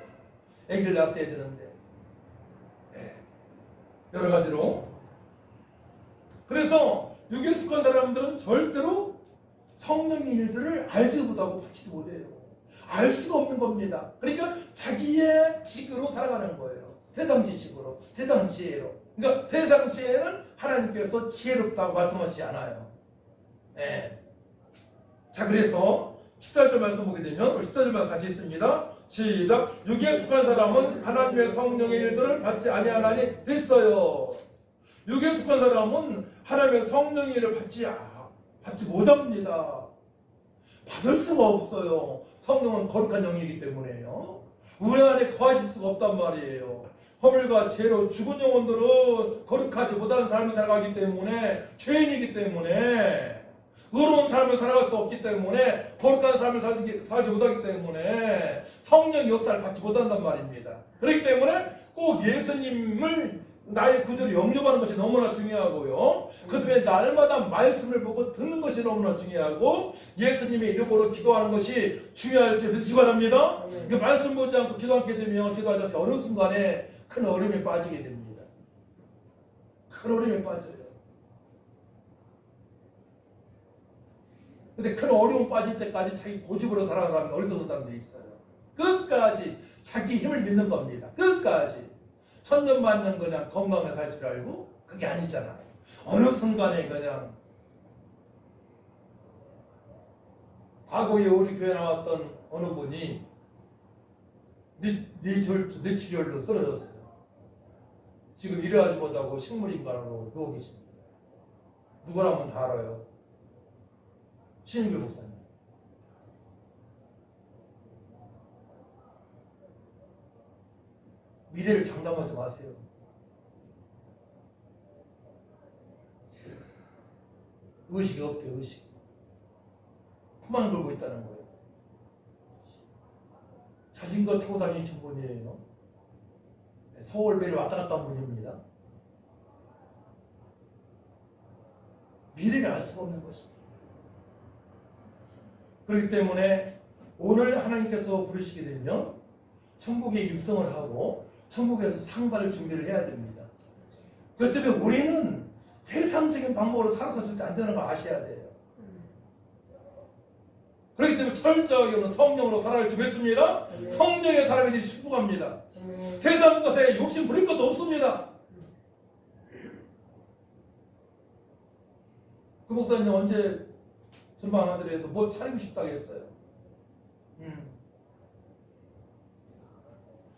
아기를 낳았어야 되는데. 네. 여러 가지로. 그래서 육에 속한 사람들은 절대로 성령의 일들을 알지도 못하고 받지도 못해요. 알 수가 없는 겁니다. 그러니까 자기의 지식으로 살아가는 거예요. 세상 지식으로, 세상 지혜로. 그러니까 세상 지혜는 하나님께서 지혜롭다고 말씀하지 않아요. 네. 자, 그래서 18절 말씀 보게 되면, 18절 말씀 같이 있습니다. 시작. 육에 속한 사람은 하나님의 성령의 일들을 받지 아니하나니 됐어요. 육에 속한 사람은 하나님의 성령의 일을 받지 못합니다. 받을 수가 없어요. 성령은 거룩한 영이기 때문에요. 우리 안에 거하실 수가 없단 말이에요. 허물과 죄로 죽은 영혼들은 거룩하지 못한 삶을 살아가기 때문에, 죄인이기 때문에, 의로운 삶을 살아갈 수 없기 때문에, 거룩한 삶을 살지 못하기 때문에 성령의 역사를 받지 못한단 말입니다. 그렇기 때문에 꼭 예수님을 나의 구주로 영접하는 것이 너무나 중요하고요. 그 다음에 날마다 말씀을 보고 듣는 것이 너무나 중요하고, 예수님의 이름으로 기도하는 것이 중요할지 믿으시기 바랍니다. 그 말씀 보지 않고 기도하게 되면, 기도하지 않게 어느 순간에 큰 어려움에 빠지게 됩니다. 큰 어려움에 빠져요. 근데 큰 어려움 빠질 때까지 자기 고집으로 살아가는 사람이 어리석은 사람들이 있어요. 끝까지 자기 힘을 믿는 겁니다. 끝까지. 천년만년 그냥 건강에 살 줄 알고, 그게 아니잖아요. 어느 순간에 그냥, 과거에 우리 교회에 나왔던 어느 분이 뇌출혈로 쓰러졌어요. 지금 일하지 못하고 식물인간으로 누워 계십니다. 누구라면 다 알아요. 신인규 목사님. 미래를 장담하지 마세요. 의식이 없대, 의식. 코만 걸고 있다는 거예요. 자전거 타고 다니신 분이에요. 서울 매일 왔다 갔다 한 분입니다. 미래를 알 수가 없는 것입니다. 그렇기 때문에 오늘 하나님께서 부르시게 되면 천국에 입성을 하고 천국에서 상 받을 준비를 해야 됩니다. 그렇기 때문에 우리는 세상적인 방법으로 살아서 절대 안 되는 거 아셔야 돼요. 그렇기 때문에 철저하게는 성령으로 살아야 줄 믿습니다. 성령의 사람이 되시 축복합니다. 세상 것에 욕심 부릴 것도 없습니다. 그 목사님 언제 전방하더라도 뭐 차리고 싶다고 했어요.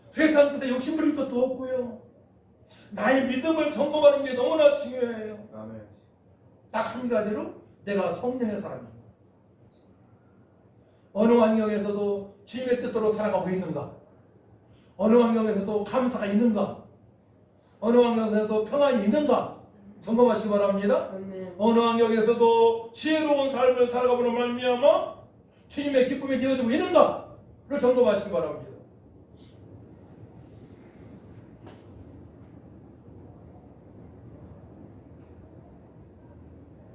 세상 것에 욕심 부릴 것도 없고요. 나의 믿음을 점검하는 게 너무나 중요해요. 딱 한 가지로 내가 성령의 사람인가? 어느 환경에서도 주님의 뜻대로 살아가고 있는가? 어느 환경에서도 감사가 있는가? 어느 환경에서도 평안이 있는가? 점검하시기 바랍니다. 어느 환경에서도 지혜로운 삶을 살아가므로 말미암아 주님의 기쁨이 되어지고 있는가를 점검하시기 바랍니다.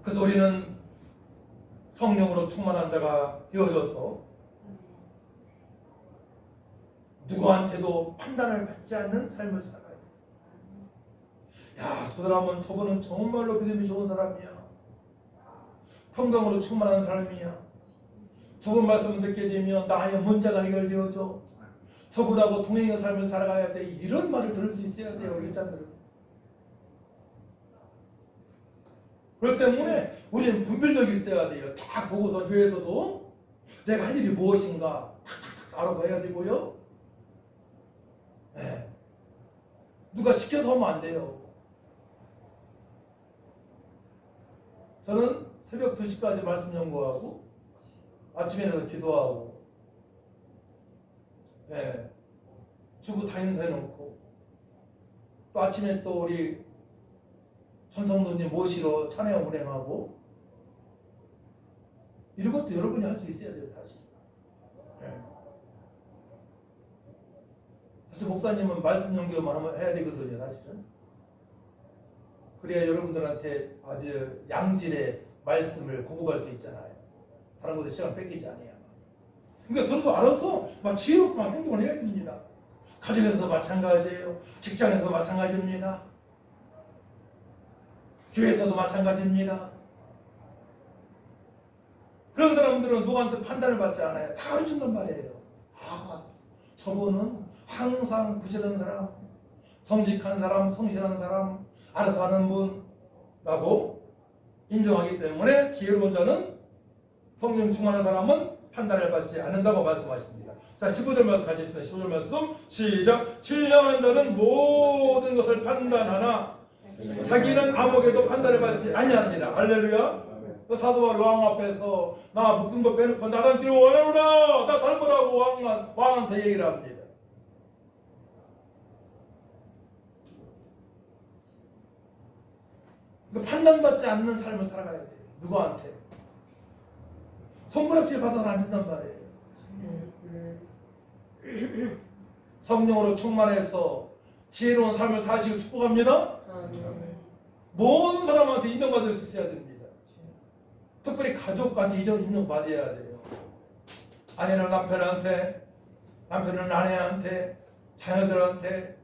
그래서 우리는 성령으로 충만한 자가 되어져서 누구한테도 판단을 받지 않는 삶을 살아가야 돼. 야, 저 사람은 저분은 정말로 믿음이 좋은 사람이야. 평강으로 충만한 사람이야. 저분 말씀을 듣게 되면 나의 문제가 해결되어져. 저분하고 동행의 삶을 살아가야 돼. 이런 말을 들을 수 있어야 돼요, 우리 일자들은. 그렇기 때문에 우리는 분별력이 있어야 돼요. 딱 보고서 교회에서도 내가 할 일이 무엇인가 탁탁탁 알아서 해야 되고요. 네. 누가 시켜서 하면 안 돼요. 저는 새벽 2시까지 말씀 연구하고 아침에 일어나서 기도하고 주부 다인사 해놓고 또 아침에 또 우리 전성도님 모시러 찬양 운행하고 이런 것도 여러분이 할 수 있어야 돼요, 사실. 사실 목사님은 말씀 연구만 하면 해야 되거든요, 사실은. 그래야 여러분들한테 아주 양질의 말씀을 공급할 수 있잖아요. 다른 곳에 시간 뺏기지 않아요. 그러니까 서로도 알아서 막 지혜롭게 막 행동을 해야 됩니다. 가정에서도 마찬가지예요. 직장에서도 마찬가지입니다. 교회에서도 마찬가지입니다. 그런 사람들은 누구한테 판단을 받지 않아요. 다 가르친단 말이에요. 아, 저분은 항상 부지런한 사람, 정직한 사람, 성실한 사람, 알아서 하는 분라고 인정하기 때문에 지혜로운 자는 성령 충만한 사람은 판단을 받지 않는다고 말씀하십니다. 자, 15절 말씀 같이 있습니다. 15절 말씀 시작. 신령한 자는 모든 것을 판단하나 자기는 아무에게도 판단을 받지 아니하느니라. 할렐루야. 그 사도 바울이 왕 앞에서 나 묶은 거 빼놓고 나단끼리 원해오라 나 닮으라고 왕한테 얘기를 합니다. 판단받지 않는 삶을 살아가야 돼요. 누구한테? 손가락질 받아서 안 된단 말이에요. 성령으로 충만해서 지혜로운 삶을 사시길 축복합니다. 모든 사람한테 인정받을 수 있어야 됩니다. 특별히 가족한테 인정받아야 돼요. 아내는 남편한테, 남편은 아내한테, 자녀들한테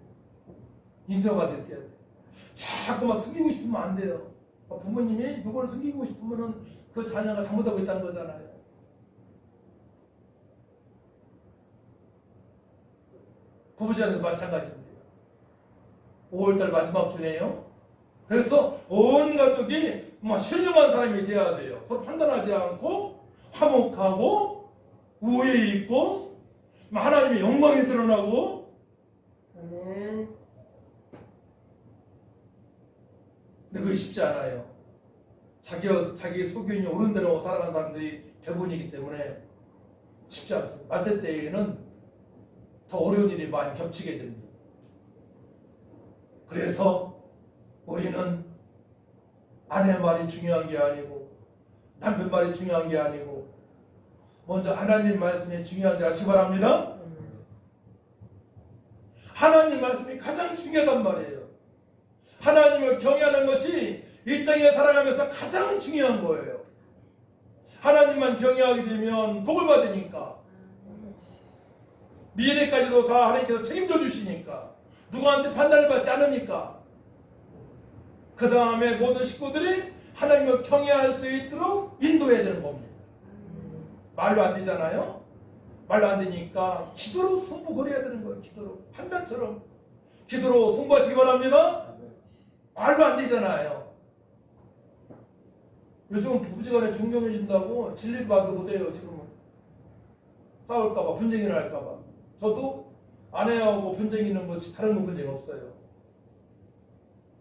인정받을 수 있어야 돼요. 자꾸만 숨기고 싶으면 안 돼요. 부모님이 누구를 숨기고 싶으면 그 자녀가 잘못하고 있다는 거잖아요. 부부자녀도 마찬가지입니다. 5월달 마지막 주네요. 그래서 온 가족이 신령한 사람이 돼야 돼요. 서로 판단하지 않고 화목하고 우애 있고 하나님의 영광이 드러나고. 아멘. 근데 그게 쉽지 않아요. 자기 소견이 옳은 대로 살아가는 사람들이 대부분이기 때문에 쉽지 않습니다. 말세 때에는 더 어려운 일이 많이 겹치게 됩니다. 그래서 우리는 아내 말이 중요한 게 아니고 남편 말이 중요한 게 아니고 먼저 하나님 말씀이 중요한데 아시기 바랍니다. 하나님 말씀이 가장 중요하단 말이에요. 하나님을 경외하는 것이 이 땅에 살아가면서 가장 중요한 거예요. 하나님만 경외하게 되면 복을 받으니까 미래까지도 다 하나님께서 책임져 주시니까 누구한테 판단을 받지 않으니까 그 다음에 모든 식구들이 하나님을 경외할 수 있도록 인도해야 되는 겁니다. 말로 안 되잖아요. 말로 안 되니까 기도로 승부 걸어야 되는 거예요. 기도로 판단처럼 기도로 승부하시기 바랍니다. 말로 안 되잖아요. 요즘은 부부지간에 존경해준다고 진리도 말도 못해요. 지금은 싸울까봐 분쟁이 날까봐. 저도 아내하고 분쟁이는 뭐 다른 건 분쟁 없어요.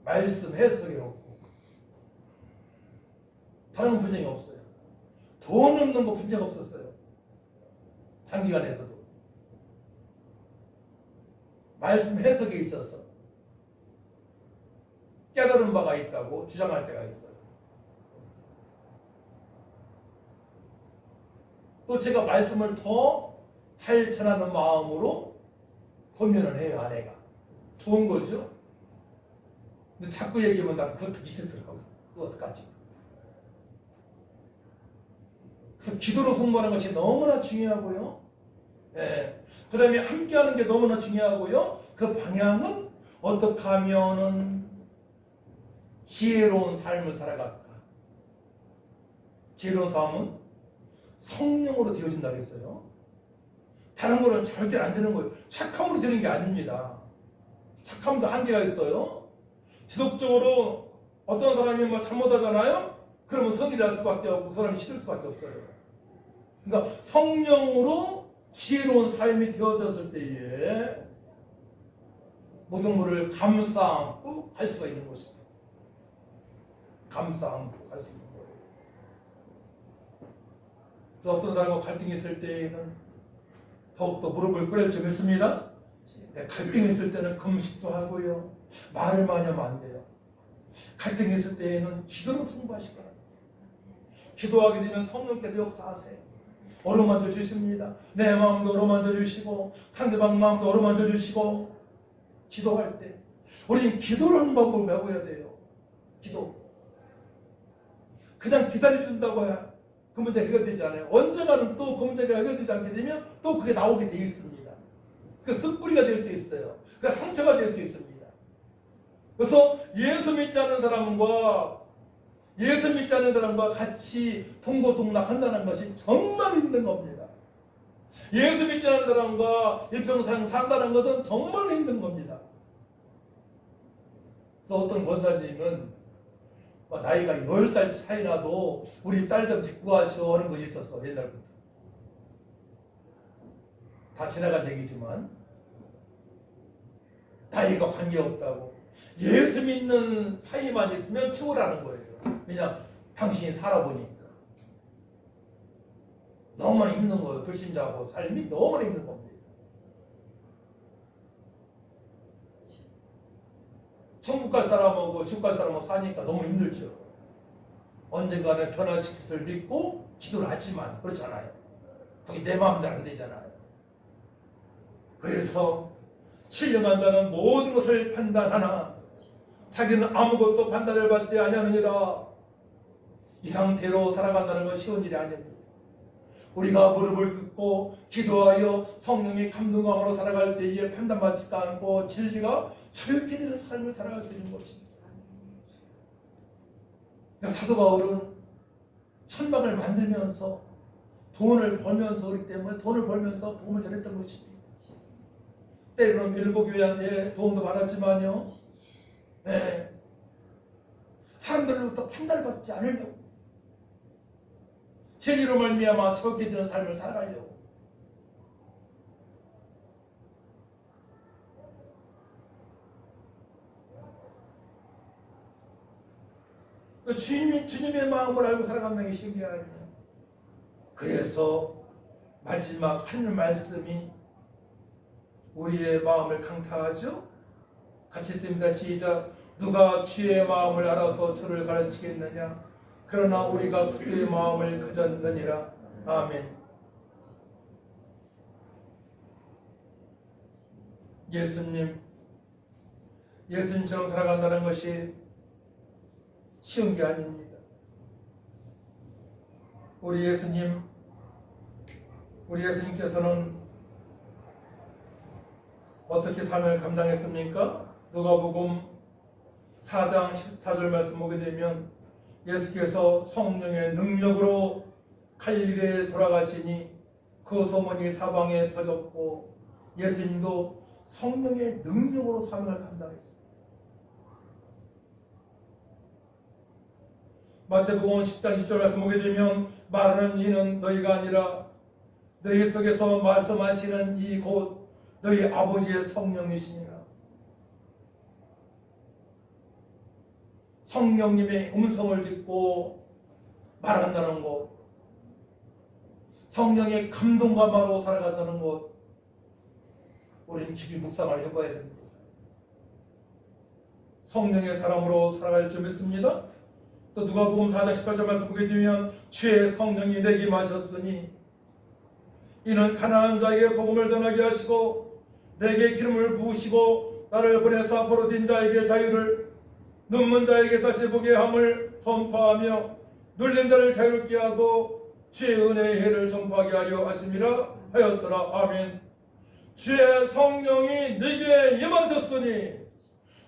말씀 해석해 놓고 다른 분쟁이 없어요. 돈 없는 거 분쟁 없었어요. 장기간에서도. 말씀 해석에 있어서 깨달은 바가 있다고 주장할 때가 있어요. 또 제가 말씀을 더 잘 전하는 마음으로 권면을 해요, 아내가. 좋은 거죠? 근데 자꾸 얘기하면 난 그거 듣기 싫더라고. 그거 어떡하지? 그래서 기도로 승부하는 것이 너무나 중요하고요. 예. 그 다음에 함께하는 게 너무나 중요하고요. 그 방향은 어떻게 하면은 지혜로운 삶을 살아갈까? 지혜로운 삶은 성령으로 되어진다 그랬어요. 다른 거는 절대 안 되는 거예요. 착함으로 되는 게 아닙니다. 착함도 한계가 있어요. 지속적으로 어떤 사람이 뭐 잘못하잖아요? 그러면 성질이 날 수밖에 없고 그 사람이 싫을 수밖에 없어요. 그러니까 성령으로 지혜로운 삶이 되어졌을 때에 모든 것을 감싸 안고 갈 수가 있는 것입니다. 감싸 안고 갈 수 있는 거예요. 또 어떤 사람과 갈등이 있을 때에는 더욱더 무릎을 꿇을 줄 믿습니다. 갈등이 있을 때는 금식도 하고요. 말을 많이 하면 안 돼요. 갈등이 있을 때에는 기도로 승부하시기 바랍니다. 기도하게 되면 성령께서 역사하세요. 어루만져 주십니다. 내 마음도 어루만져 주시고 상대방 마음도 어루만져 주시고 기도할 때 우리는 기도를 하는 방법을 배워야 돼요. 기도. 그냥 기다려준다고 해야 그 문제가 해결되지 않아요. 언젠가는 또 그 문제가 해결되지 않게 되면 또 그게 나오게 돼 있습니다. 그 쓱뿌리가 될 수 있어요. 그 상처가 될 수 있습니다. 그래서 예수 믿지 않는 사람과 같이 동고동락한다는 것이 정말 힘든 겁니다. 예수 믿지 않는 사람과 일평생 산다는 것은 정말 힘든 겁니다. 그래서 어떤 권사님은 나이가 10살 차이 나도 우리 딸 좀 데리고 가시오 하는 것이 있었어, 옛날부터. 다 지나간 얘기지만 나이가 관계없다고. 예수 믿는 사이만 있으면 최고라는 거예요. 왜냐? 당신이 살아보니까. 너무나 힘든 거예요. 불신자하고 삶이 너무나 힘든 겁니다. 천국 갈 사람하고 지옥 갈 사람하고 사니까 너무 힘들죠. 언젠가는 변화시킬 것을 믿고 기도를 하지만 그렇잖아요. 그게 내 마음대로 안 되잖아요. 그래서 신령한다는 모든 것을 판단하나 자기는 아무것도 판단을 받지 아니하느니라. 이 상태로 살아간다는 건 쉬운 일이 아닙니다. 우리가 무릎을 꿇고 기도하여 성령의 감동감으로 살아갈 때에 판단받지 않고 진리가 자유케 되는 삶을 살아갈 수 있는 것입니다. 그러니까 사도 바울은 천막을 만들면서 돈을 벌면서 그렇기 때문에 돈을 벌면서 복음을 전했던 것입니다. 때로는 빌보교회한테 도움도 받았지만요. 네. 사람들로부터 판단을 받지 않으려고 진리로 말미암아 자유케 되는 삶을 살아가려고. 주님의 마음을 알고 살아가는 게 쉬운 게 아니에요. 그래서 마지막 한 말씀이 우리의 마음을 강타하죠. 같이 읽습니다. 시작. 누가 주의 마음을 알아서 주를 가르치겠느냐. 그러나 우리가 그의 마음을 가졌느니라. 아멘. 예수님처럼 살아간다는 것이 쉬운 게 아닙니다. 우리 예수님께서는 어떻게 삶을 감당했습니까? 누가복음 4장 14절 말씀 보게 되면 예수께서 성령의 능력으로 갈릴리에 돌아가시니 그 소문이 사방에 퍼졌고 예수님도 성령의 능력으로 사명을 감당했습니다. 마태복음 10장 10절 말씀 보게 되면 말하는 이는 너희가 아니라 너희 속에서 말씀하시는 이 곧 너희 아버지의 성령이시니라. 성령님의 음성을 듣고 말한다는 것, 성령의 감동감으로 살아간다는 것, 우리는 깊이 묵상을 해봐야 됩니다. 성령의 사람으로 살아갈 줄 믿습니다. 또 누가복음 4장 18절 말씀 보게 되면 주의 성령이 내게 임하셨으니 이는 가난한 자에게 복음을 전하게 하시고 내게 기름을 부으시고 나를 보내사 포로된 자에게 자유를, 눈먼 자에게 다시 보게 함을 전파하며 눌린 자를 자유롭게 하고 주의 은혜의 해를 전파하게 하려 하심이라 하였더라. 아멘. 주의 성령이 내게 임하셨으니,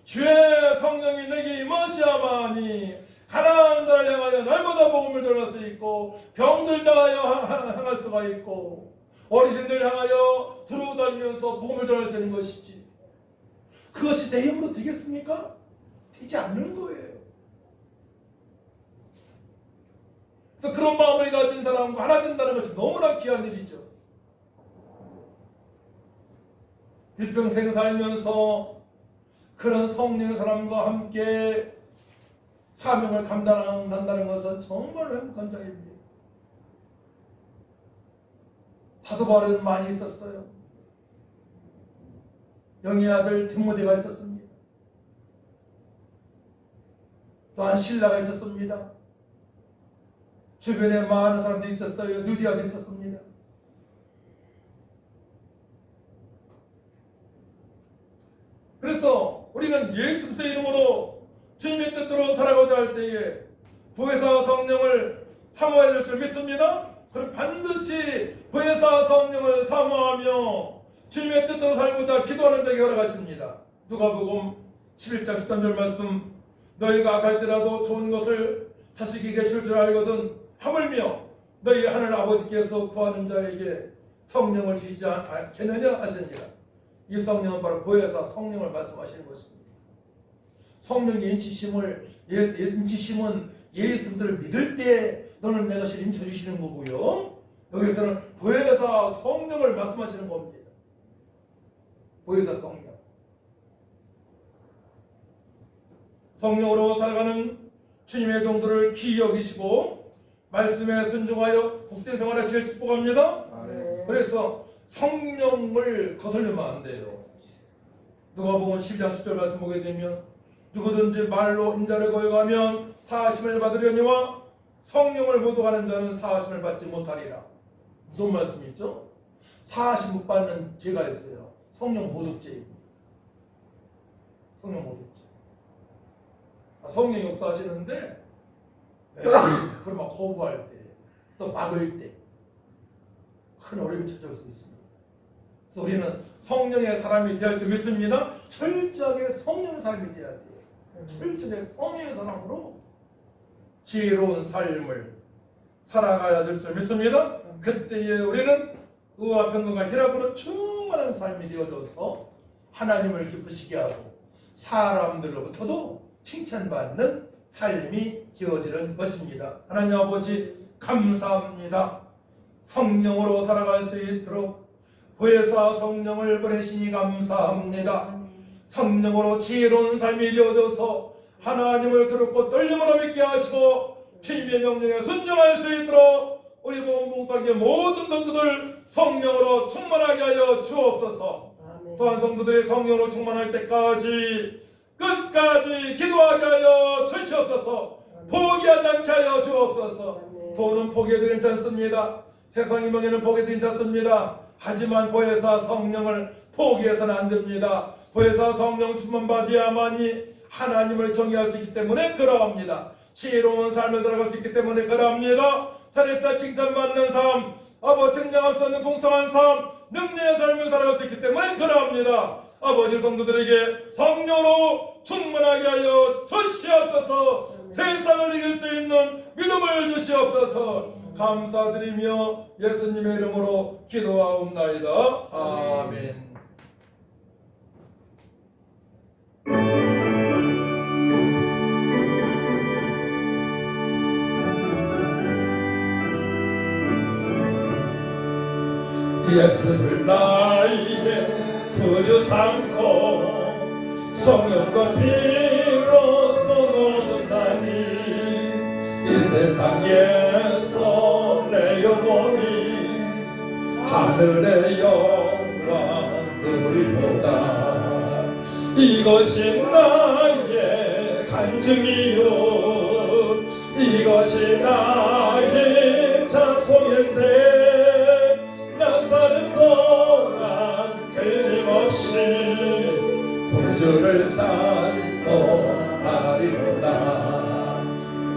주의 성령이 내게 임하시야마니 가난한 자를 향하여 날마다 복음을 전할 수 있고, 병들 자하여 향할 수가 있고, 어르신들 향하여 두루 다니면서 복음을 전할 수 있는 것이지, 그것이 내 힘으로 되겠습니까? 되지 않는 거예요. 그래서 그런 마음을 가진 사람과 하나 된다는 것이 너무나 귀한 일이죠. 일평생 살면서 그런 성령의 사람과 함께 사명을 감당한다는 것은 정말 행복한 자입니다. 사도 바울은 많이 있었어요. 영의 아들 디모데가 있었습니다. 또한 신라가 있었습니다. 주변에 많은 사람들이 있었어요. 누디아도 있었습니다. 그래서 우리는 예수 그리스도의 이름으로 주님의 뜻대로 살아가고자 할 때에 보혜사 성령을 사모해야 될 줄 믿습니다. 그럼 반드시 보혜사 성령을 사모하며 주님의 뜻대로 살고자 기도하는 자에게 허락하십니다. 누가복음 11장 13절 말씀, 너희가 갈지라도 좋은 것을 자식에게 줄 줄 알거든 하물며 너희 하늘 아버지께서 구하는 자에게 성령을 주지 않겠느냐 하시니라. 이 성령은 바로 보혜사 성령을 말씀하시는 것입니다. 성령의 인치심은 예수들을 믿을 때 너는 내 것을 인쳐주시는 거고요, 여기서는 보혜사 성령을 말씀하시는 겁니다. 보혜사 성령, 성령으로 살아가는 주님의 종들을 귀히 여기시고 말씀에 순종하여 복된 생활하시길 축복합니다. 그래서 성령을 거슬리면 안 돼요. 누가복음 12장 10절 말씀 보게 되면 누구든지 말로 인자를 거역하면 사하심을 받으려니와 성령을 모독하는 자는 사하심을 받지 못하리라. 무슨 말씀이죠? 사하심 못 받는 죄가 있어요. 성령 모독죄입니다. 성령 모독죄. 성령 역사하시는데 그걸 막 거부할 때, 또 막을 때 큰 어려움이 찾아올 수 있습니다. 그래서 우리는 성령의 사람이 되어야 줄 믿습니다. 철저하게 성령의 사람이 되어야 돼요. 철저하게 성령의 사람으로 지혜로운 삶을 살아가야 될 줄 믿습니다. 그때에 우리는 의와 평강과 희락으로 충만한 삶이 되어져서 하나님을 기쁘시게 하고 사람들로부터도 칭찬받는 삶이 되어지는 것입니다. 하나님 아버지 감사합니다. 성령으로 살아갈 수 있도록 보혜사 성령을 보내시니 감사합니다. 성령으로 지혜로운 삶이 되어져서 하나님을 두렵고 떨림으로 믿게 하시고 주님의 명령에 순종할 수 있도록 우리 복음봉사기의 모든 성도들 성령으로 충만하게 하여 주옵소서. 또한 성도들이 성령으로 충만할 때까지 끝까지 기도하게 하여 주시옵소서. 포기하지 않게 하여 주옵소서. 돈은 포기해도 괜찮습니다. 세상의 명예는 포기해도 괜찮습니다. 하지만 보혜사 성령을 포기해서는 안 됩니다. 보혜사 성령 충만 받아야만이 하나님을 경외할 수 있기 때문에 그러합니다. 지혜로운 삶을 살아갈 수 있기 때문에 그러합니다. 잘했다 칭찬받는 삶, 아버지 증량할 수 없는 풍성한 삶, 능력의 삶을 살아갈 수 있기 때문에 그러합니다. 아버지 성도들에게 성령으로 충만하게 하여 주시옵소서. 세상을 이길 수 있는 믿음을 주시옵소서. 감사드리며 예수님의 이름으로 기도하옵나이다. 아멘. 예수를 나에게 구주 삼고 성령과 피로써 얻었나니 이 세상에 하늘의 영광 누리로다. 이것이 나의 간증이요 이것이 나의 찬송일세. 나 사는 동안 끊임없이 구주를 찬송하리로다.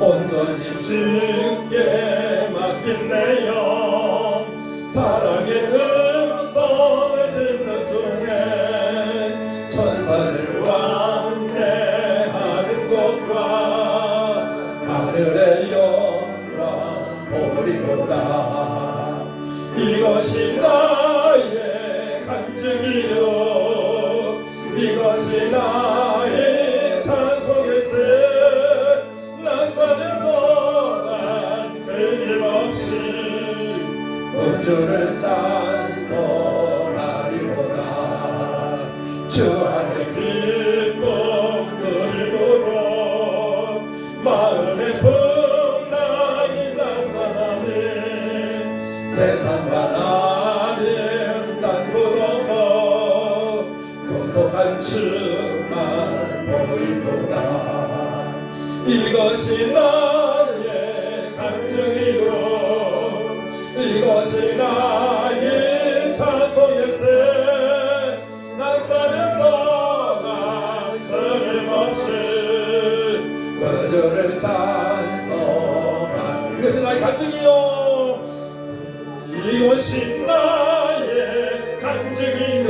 온전히 주께 맡긴 내 영 사랑의 음성을 듣는 중에 천사를 왕래하는 것과 하늘의 영광 보리로다. 이것이 나의 간증이요 이것이 나의 찬송일세. 나 사는 동안 끊임없이 구주를 찬송하리로다. 주 안에 기쁨 누림으로 마음의 풍랑이 잔잔하네. 세상과 아름다운 곳 고속한 주만 보이도다. 이것이 나의 간증이요 이것이 나의 찬송일세. 나 사는 동안 끊임없이 구주를 찬송한 이것이 나의 간증이요 이것이 나의 간증이요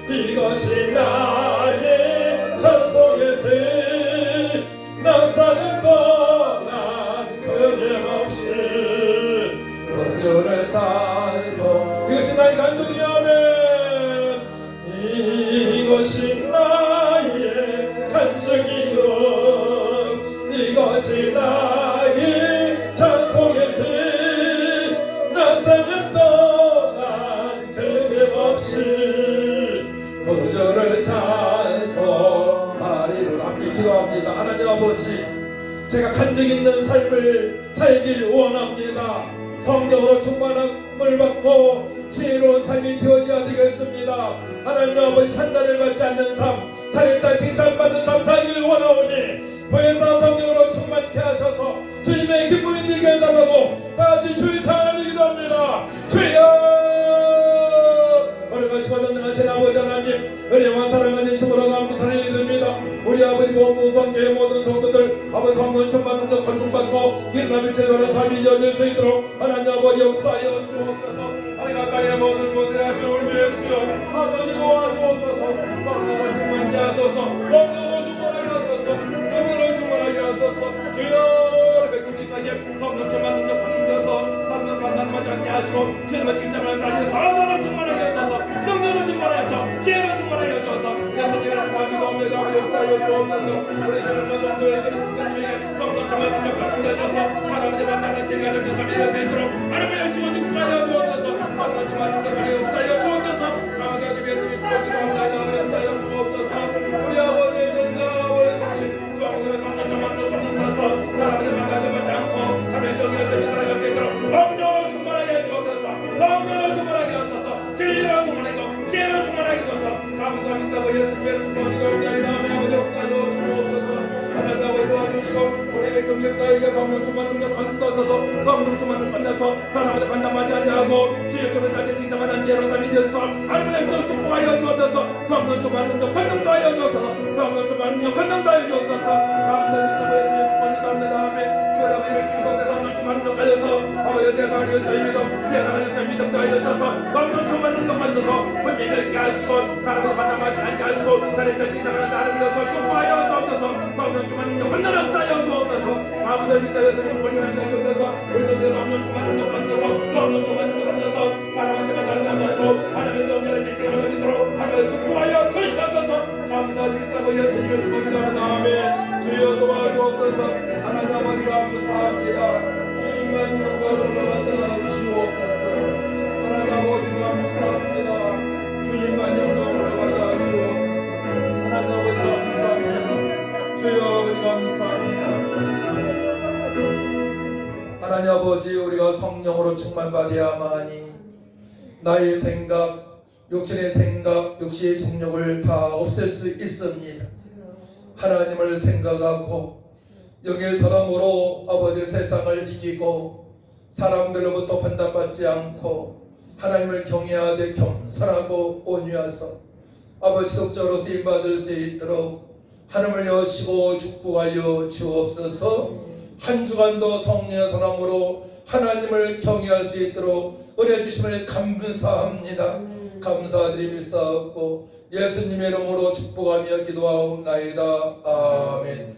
이것이 나의 찬송일세. 나 사는 동안 끊임없이 구주를 찬송 이것이 나의 간증이야면 이것이 나의 간증이요 이것이 나의 찬송일세. 나 사는 동안 끊임없이 구주를 찬송하리로다. 함께 기도합니다. 하나님 아버지 제가 간증 있는 삶을 살길 원합니다. 성령으로 충만함을 받고 지혜로운 삶이 되어져야 되겠습니다. 하나님 아버지 판단을 받지 않는 삶 잘했다 칭찬받는 삶 살길 원하오니 보혜사 성령으로 충만케 하셔서 주님의 기쁨이 되게 해달라고 다같이 주의 찬양하기도 합니다. 주여 거룩하시고 전능하신 아버지 하나님 은혜와 사랑을 주심으로 감사를 드립니다. 우리 아버지 본무성교회 모든 성도들 아버지 성령 충만한 것 건동받고 일남이 제대로 삶이 이어질 수 있도록 하나님 아버지 역사하여 주옵소서. 하나님 땅의 모든 분들의 하시는 우리 주 예수 아버지 도와주옵소서. 성령을 충만케 하소서. 성령을 충만하게 하소서. 성령을 충만하게 하소서. 주여 백중리까지 성령 충만한 것 건동져서 사람을 판단하지 않게 하시고 주님의 칭찬을 다니 성령을 충만하게 하소서. 능력을 충만하여서 지혜를 충만하게 하소서. 예수님의 사랑이 넘는 역사하여 주옵소서. 우리 젊은 성도에게 주님에게 성령 충만한 것 건동져서 사람들이 만나는 진리가 되도록 하나님의 열심을 축복하여 주옵소서. 성령 충만한 것 역사하여 주옵소서. 감사하게 예수님 축복기도 합니다. 역사하여 주옵소서. 우리 아버지 되시는 아버지 성령의 성령 충만한 것 건동져서 사람들이 만나지 않고 하나님의 정의를 살아갈 수 있도록 성령을 충만하게 주옵소서. 성령을 충만하게 하소서. 진리를 충만하게 지혜를 충만하게 하소서. 감사합니다. 예수님의 축복기도 합니다. 아버지 역사하여 주옵소서. 하나님 아버지 도와주시고 우리 백성 역사에게 성령 충만한 것 건너서서 성령 충만한 것 건너서 사람한테 판단하지 아니하고 주의 교회 자체 칭찬하는 지혜로운 삶이 되어서 하나님의 축복하여 주옵소서. 성령 충만한 것 건너하여 주옵소서. 성령 충만한 것 건너하여 주옵소서. 감사합니다. 예수님의 축복기도 합니다. 아멘. 교회의 백성들 성령 충만한 것 가져서 아버지 세상을 위해서 믿음 세상을 위해서 믿음 다하여서 성령 충만한 것 가져서 번지게 하시고 사람을 판단하지 않게 하시고 잘했다 칭찬하는 나를 위해서 축복하여 주옵소서. 성령 충만한 것 건너려 쌓여 주옵소서. 감사합니다. 예수님 본인의 내경에서 우리도 성령 충만한 것 건너서 성령 충만한 것 건너서 사람한테만 다른 사람하고 하나님의 영광을 지키는 믿도록 하나님을 축복하여 주시옵소서. 감사합니다. 예수님의 축복기도 합니다. 아멘. 주여 도와주옵소서. 하나님 아버지 감사합니다. 주님만 영광으로 받아 주옵소서. 하나님 아버지 감사합니다. 주님만 영광으로 받아 주옵소서. 하나님 아버지 감사합니다. 주여 우리 감사합니다. 하나님 아버지 우리가 성령으로 충만받아야만이 나의 생각, 육신의 생각, 육신의 정욕을 다 없앨 수 있습니다. 하나님을 생각하고 영의 사람으로 아버지 세상을 이기고 사람들로부터 판단받지 않고 하나님을 경외하되 겸손하고 온유하서 아버지 독자로 쓰임받을 수 있도록 하나님을 여시고 축복하여 주옵소서. 한 주간도 성령의 사랑으로 하나님을 경외할 수 있도록 은혜 주심을 감사합니다. 감사드리면서 예수님의 이름으로 축복하며 기도하옵나이다. 아멘.